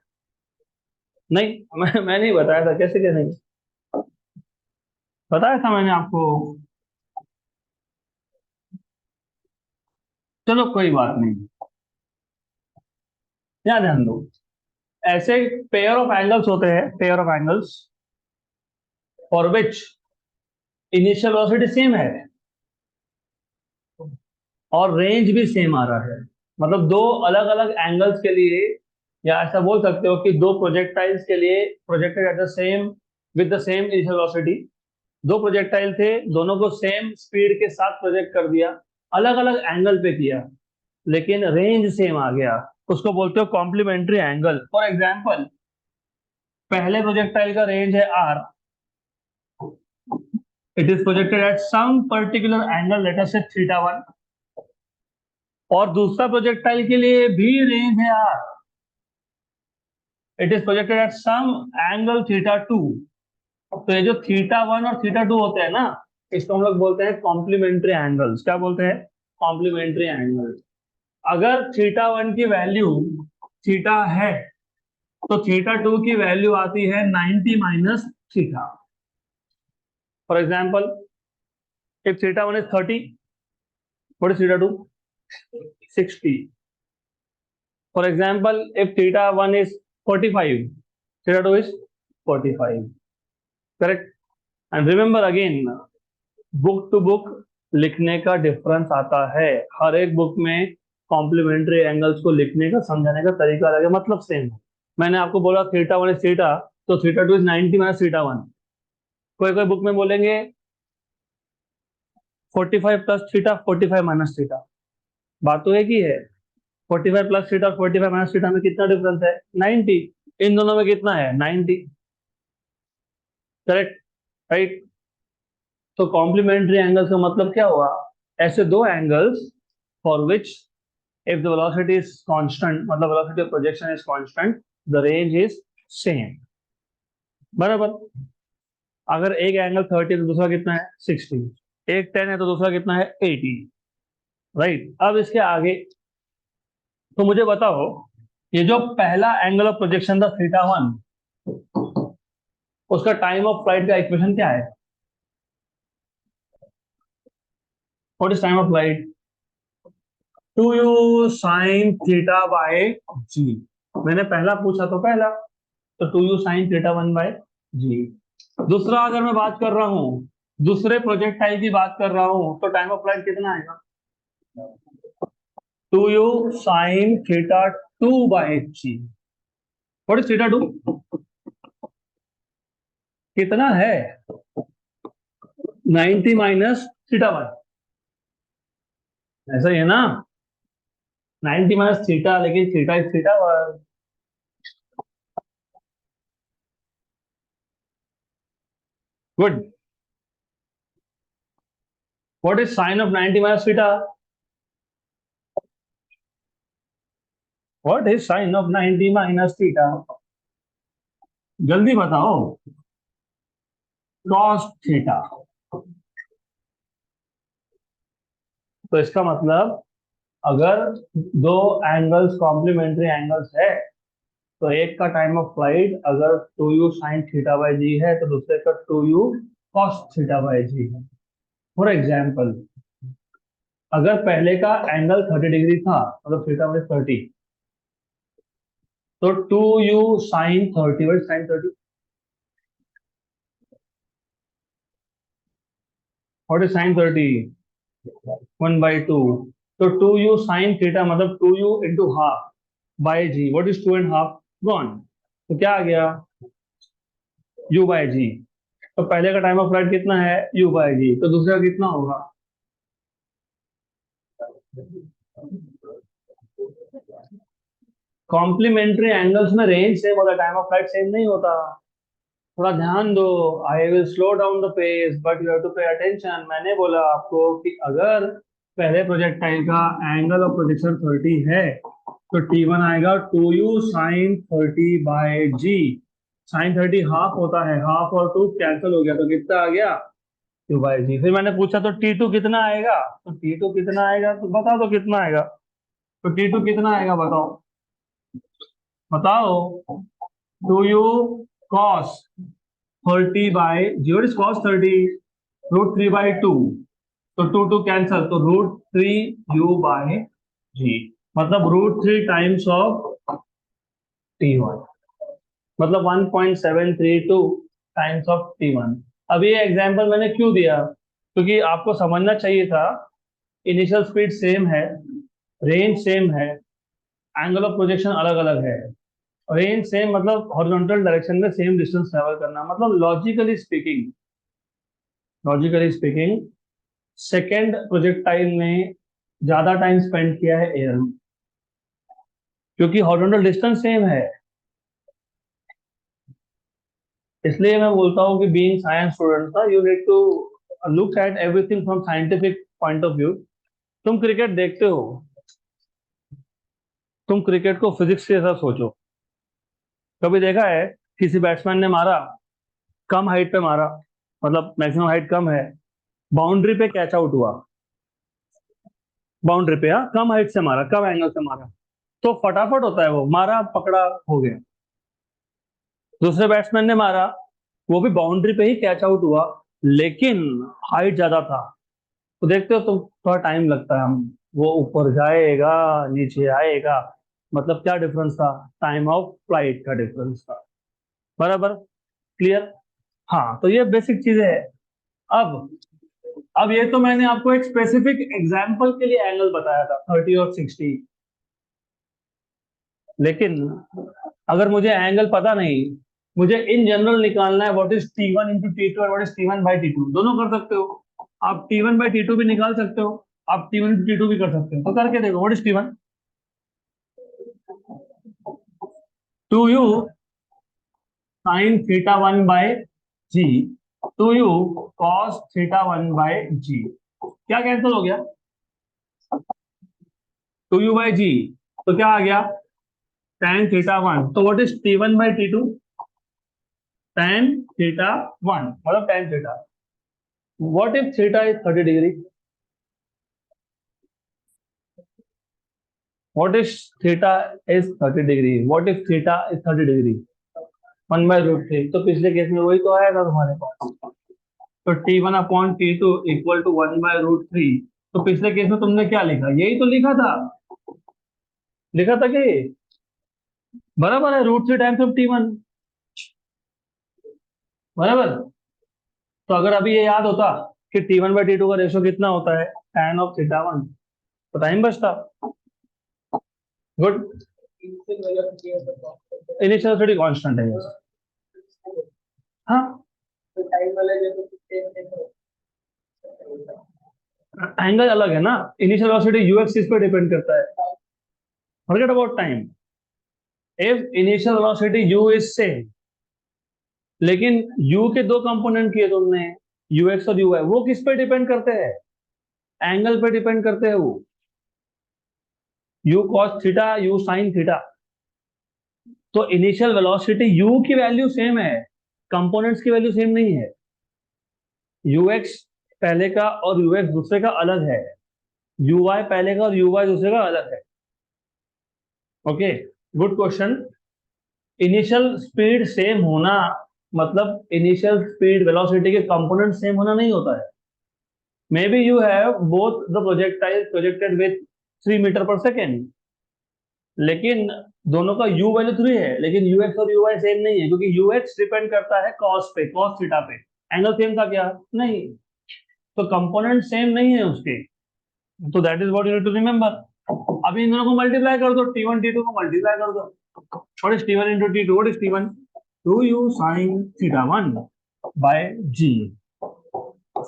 नहीं, मैं नहीं बताया था, कैसे क्या नहीं बताया था मैंने आपको। चलो कोई बात नहीं, यहाँ ध्यान दो। ऐसे पेयर ऑफ एंगल्स होते हैं, pair of angles for which initial velocity same है और रेंज भी सेम आ रहा है। मतलब दो अलग अलग एंगल्स के लिए, या ऐसा बोल सकते हो कि दो प्रोजेक्टाइल्स के लिए projected at the same, with the same initial velocity. दो प्रोजेक्टाइल थे, दोनों को सेम स्पीड के साथ प्रोजेक्ट कर दिया, अलग अलग एंगल पे किया, लेकिन रेंज सेम आ गया, उसको बोलते हो कॉम्प्लीमेंट्री एंगल। फॉर एग्जाम्पल, पहले प्रोजेक्टाइल का रेंज है r, it is projected at some particular angle, let us say theta one. और दूसरा प्रोजेक्टाइल के लिए भी रेंज है r, it is projected at some angle theta two. तो ये जो थीटा वन और थीटा टू होते हैं ना, इसको हम लोग बोलते हैं कॉम्प्लीमेंट्री एंगल्स। क्या बोलते हैं, कॉम्प्लीमेंट्री एंगल्स। अगर थीटा वन की वैल्यू थीटा है, तो थीटा टू की वैल्यू आती है 90 minus theta. For example, if theta one is 30, what is theta two, 60। For example, if theta one is 45, theta two is 45, correct. And remember again, book to book लिखने का डिफरेंस आता है। हर एक बुक में कॉम्प्लीमेंट्री एंगल्स को लिखने का, समझाने का तरीका अलग है, मतलब सेम है। मैंने आपको बोला थीटा वन इज थीटा, तो theta two is 90 minus theta one. कोई कोई बुक में बोलेंगे 45 प्लस थीटा, 45 माइनस थीटा। बात तो एक ही है। 45 प्लस थीटा और 45 माइनस थीटा में कितना डिफरेंस है, 90। इन दोनों में कितना है, 90, करेक्ट, राइट। तो कॉम्प्लीमेंट्री एंगल्स का मतलब क्या हुआ, ऐसे दो angles for which if the velocity is constant, मतलब velocity of projection is constant, the range is same, बराबर। अगर एक एंगल 30 तो दूसरा कितना है 60, एक 10 है तो दूसरा कितना है 80, राइट। अब इसके आगे तो मुझे बताओ, ये जो पहला एंगल ऑफ प्रोजेक्शन था थीटा वन, उसका टाइम ऑफ फ्लाइट का इक्वेशन क्या है, what is time of flight, 2u sine theta by g. मैंने पहला पूछा तो पहला, तो 2u sine theta one by g. दूसरा अगर मैं बात कर रहा हूं, दूसरे प्रोजेक्टाइल की बात कर रहा हूं, तो टाइम ऑफ फ्लाइट कितना आएगा, 2u sine theta two by g. What is theta two, कितना है, 90 माइनस थीटा वन, ऐसा ही है ना, 90 माइनस थीटा, लेकिन theta is theta one. Good. What is sign of 90 minus theta, what is sign of 90 minus theta, जल्दी बताओ, कॉस थीटा। तो इसका मतलब, अगर दो एंगल्स कॉम्प्लीमेंट्री एंगल्स है, तो एक का टाइम ऑफ फ्लाइट अगर 2u साइन थीटा बाई जी है तो दूसरे का 2u कॉस थीटा बाई जी है। फॉर एग्जाम्पल, अगर पहले का एंगल 30 डिग्री था, मतलब थीटा बाई 30, तो 2u sine 30 by sine 30, what is sine 30? 1/2। तो 2u साइन थीटा मतलब 2u into half by g, what is 2.5 gone. तो क्या आ गया? u by g. तो पहले का टाइम ऑफ फ्लाइट कितना है? u by g. तो दूसरा कितना होगा? कॉम्प्लीमेंट्री एंगल्स में रेंज सेम होता है, टाइम ऑफ फ्लाइट सेम नहीं होता। थोड़ा ध्यान दो। I will slow down the pace but you have to pay attention. मैंने बोला आपको कि अगर पहले प्रोजेक्टाइल का एंगल ऑफ प्रोजेक्शन 30 है तो T1 आएगा 2u साइन 30 बाय जी। साइन 30 हाफ होता है, हाफ और 2 कैंसिल हो गया तो कितना आ गया? टू बाई जी। फिर मैंने पूछा तो T2 कितना आएगा? तो T2 कितना आएगा तो बता दो कितना आएगा। तो T2 कितना आएगा बताओ, बताओ। 2u cos 30 by g, what is cos 30? √3/2। तो 2 कैंसल, तो √3u बाई जी, मतलब √3 टाइम्स ऑफ T1, मतलब 1.732 टाइम्स ऑफ T1। अब ये एग्जांपल मैंने क्यों दिया? क्योंकि आपको समझना चाहिए था इनिशियल स्पीड सेम है, रेंज सेम है, एंगल ऑफ प्रोजेक्शन अलग अलग है। रेंज सेम मतलब हॉरिजॉन्टल डायरेक्शन में सेम डिस्टेंस ट्रेवल करना, मतलब लॉजिकली स्पीकिंग सेकेंड प्रोजेक्टाइल ने ज्यादा टाइम स्पेंड किया है एयर में, क्योंकि हॉरिजॉन्टल डिस्टेंस सेम है। इसलिए मैं बोलता हूँ कि बीइंग साइंस स्टूडेंट ना, you need to look at everything from scientific point of view. तुम क्रिकेट देखते हो, तुम क्रिकेट को फिजिक्स के साथ सोचो। कभी देखा है किसी बैट्समैन ने मारा, कम हाइट पे मारा, मतलब मैक्सिमम हाइट कम है, बाउंड्री पे कैच आउट हुआ, बाउंड्री पे, हाँ, कम हाइट से मारा, कम एंगल से मारा, तो फटाफट होता है, वो मारा पकड़ा हो गया। दूसरे बैट्समैन ने मारा, वो भी बाउंड्री पे ही कैच आउट हुआ, लेकिन हाइट ज्यादा था, तो देखते हो तुम, थोड़ा टाइम लगता है, हम वो ऊपर जाएगा नीचे आएगा, मतलब क्या डिफरेंस था? टाइम ऑफ फ्लाइट का डिफरेंस था। बराबर, क्लियर? हाँ, तो ये बेसिक चीजें है। अब अब ये तो मैंने आपको एक स्पेसिफिक एग्जाम्पल के लिए एंगल बताया था 30 और 60, लेकिन अगर मुझे एंगल पता नहीं, मुझे इन जनरल निकालना है what is T1 into T2 और what is T1 by T2, दोनों कर सकते हो। आप T1 बाई T2 भी निकाल सकते हो, आप T1 इंटू T2 भी कर सकते हो। तो करके देखो, what is T1? 2u sine theta 1 by g, 2u cos theta 1 by g, क्या कैंसिल हो गया? 2u बाय जी, तो क्या आ गया? tan theta 1। तो what is T1 by T2? tan theta 1 मतलब tan theta. What if theta is 30 degree? What is theta is 30 degree? What if theta is 30 degree? 1/√3। तो पिछले केस में वही तो आया था तुम्हारे पास। तो T1/T2 इक्वल टू 1/√3। तो पिछले केस में तुमने क्या लिखा? यही तो लिखा था, लिखा था कि बराबर है √3 टाइम्स ऑफ T1, बराबर। तो अगर अभी ये याद होता कि T1/T2 का रेशो कितना होता है, tan ऑफ थीटा 1, तो टाइम बचता। गुड। इनिशियल वेलोसिटी कांस्टेंट है, yes। हाँ, एंगल अलग है ना, इनिशियल वेलोसिटी यू एक्सिस पे डिपेंड करता है। Forget about time. If initial velocity you is same, लेकिन यू के दो कंपोनेंट किए तुमने, यू एक्स और यू वाई, वो किस पे डिपेंड करते हैं? एंगल पे डिपेंड करते हैं वो, you cos theta you sine theta. तो इनिशियल वेलोसिटी यू की वैल्यू सेम है, कंपोनेंट्स की वैल्यू सेम नहीं है। यू एक्स पहले का और यू एक्स दूसरे का अलग है, यू वाई पहले का और यू वाई दूसरे का अलग है। Okay, good question. Initial speed same होना मतलब इनिशियल स्पीड वेलोसिटी के कंपोनेंट सेम होना नहीं होता है। Maybe you have both the projectile projected with 3 metre per second, लेकिन दोनों का u वैल्यू 3 है, लेकिन ux और uy सेम नहीं है, क्योंकि ux डिपेंड करता है cos पे, cos थीटा पे। एंगल सेम था क्या? नहीं। तो कंपोनेंट सेम नहीं है उसके। तो that is what you need to remember. अभी इन दोनों को मल्टीप्लाई कर दो, T1 T2 को मल्टीप्लाई कर दो। What is T1 into T2? What is T1? 2u sin theta 1 by g,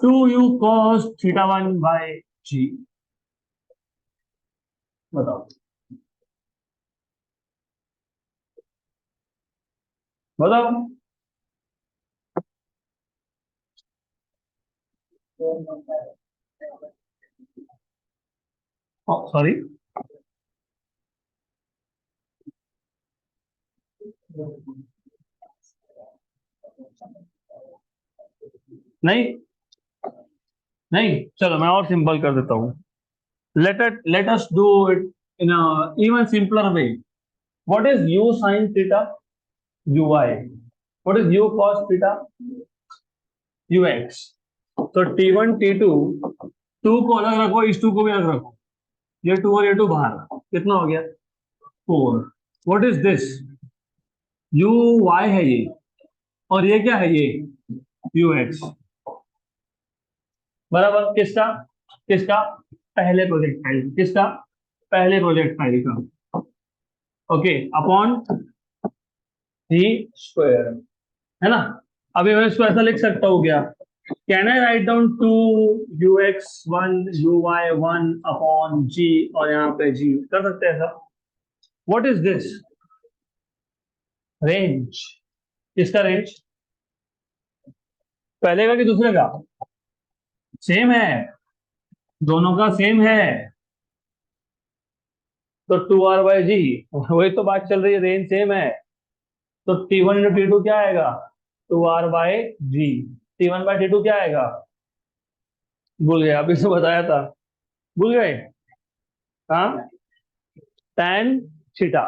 2u cos theta 1 by g। बताओ बताओ। सॉरी, नहीं नहीं, चलो मैं और सिंपल कर देता हूँ। let us do it in a even simpler way. What is u sin theta? uy. What is u cos theta? ux। तो T1 T2, टू को अलग रखो, इस टू को भी अलग रखो, ये टू और ये टू बाहर, कितना हो गया? 4। What is this? U y है ये, और ये क्या है? ये यू एक्स। बराबर किसका? किसका? पहले प्रोजेक्टाइल। किसका? पहले प्रोजेक्टाइल का। ओके, अपॉन सी स्क्वायर, है ना? अभी मैं इसको ऐसा लिख सकता हूँ क्या? Can I write down 2ux1 uy1 upon g, और यहाँ पे जी कर सकते हैं ऐसा? What is this? रेंज। किसका रेंज? पहले का कि दूसरे का? सेम है, दोनों का सेम है। तो 2r/g, वही तो बात चल रही है, रेंज सेम है। तो T1 into T2 क्या आएगा? 2r/g। T1/T2 क्या आएगा? भूल गए, अभी तो बताया था। भूल गए? हाँ, tan theta.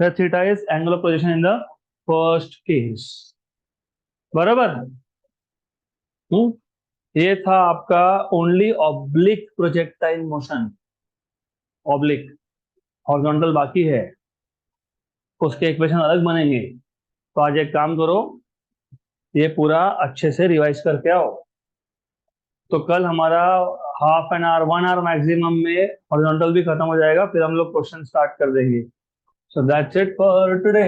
The theta is angle of position in the first case। बराबर। हम्म। ये था आपका only oblique projectile motion. Oblique, horizontal बाकी है, उसके इक्वेशन अलग बनेंगे। तो आज एक काम करो, ये पूरा अच्छे से रिवाइज करके आओ। तो कल हमारा half an hour 1 hour maximum में हॉरिजॉन्टल भी खत्म हो जाएगा, फिर हम लोग क्वेश्चन स्टार्ट कर देंगे। So that's it for today.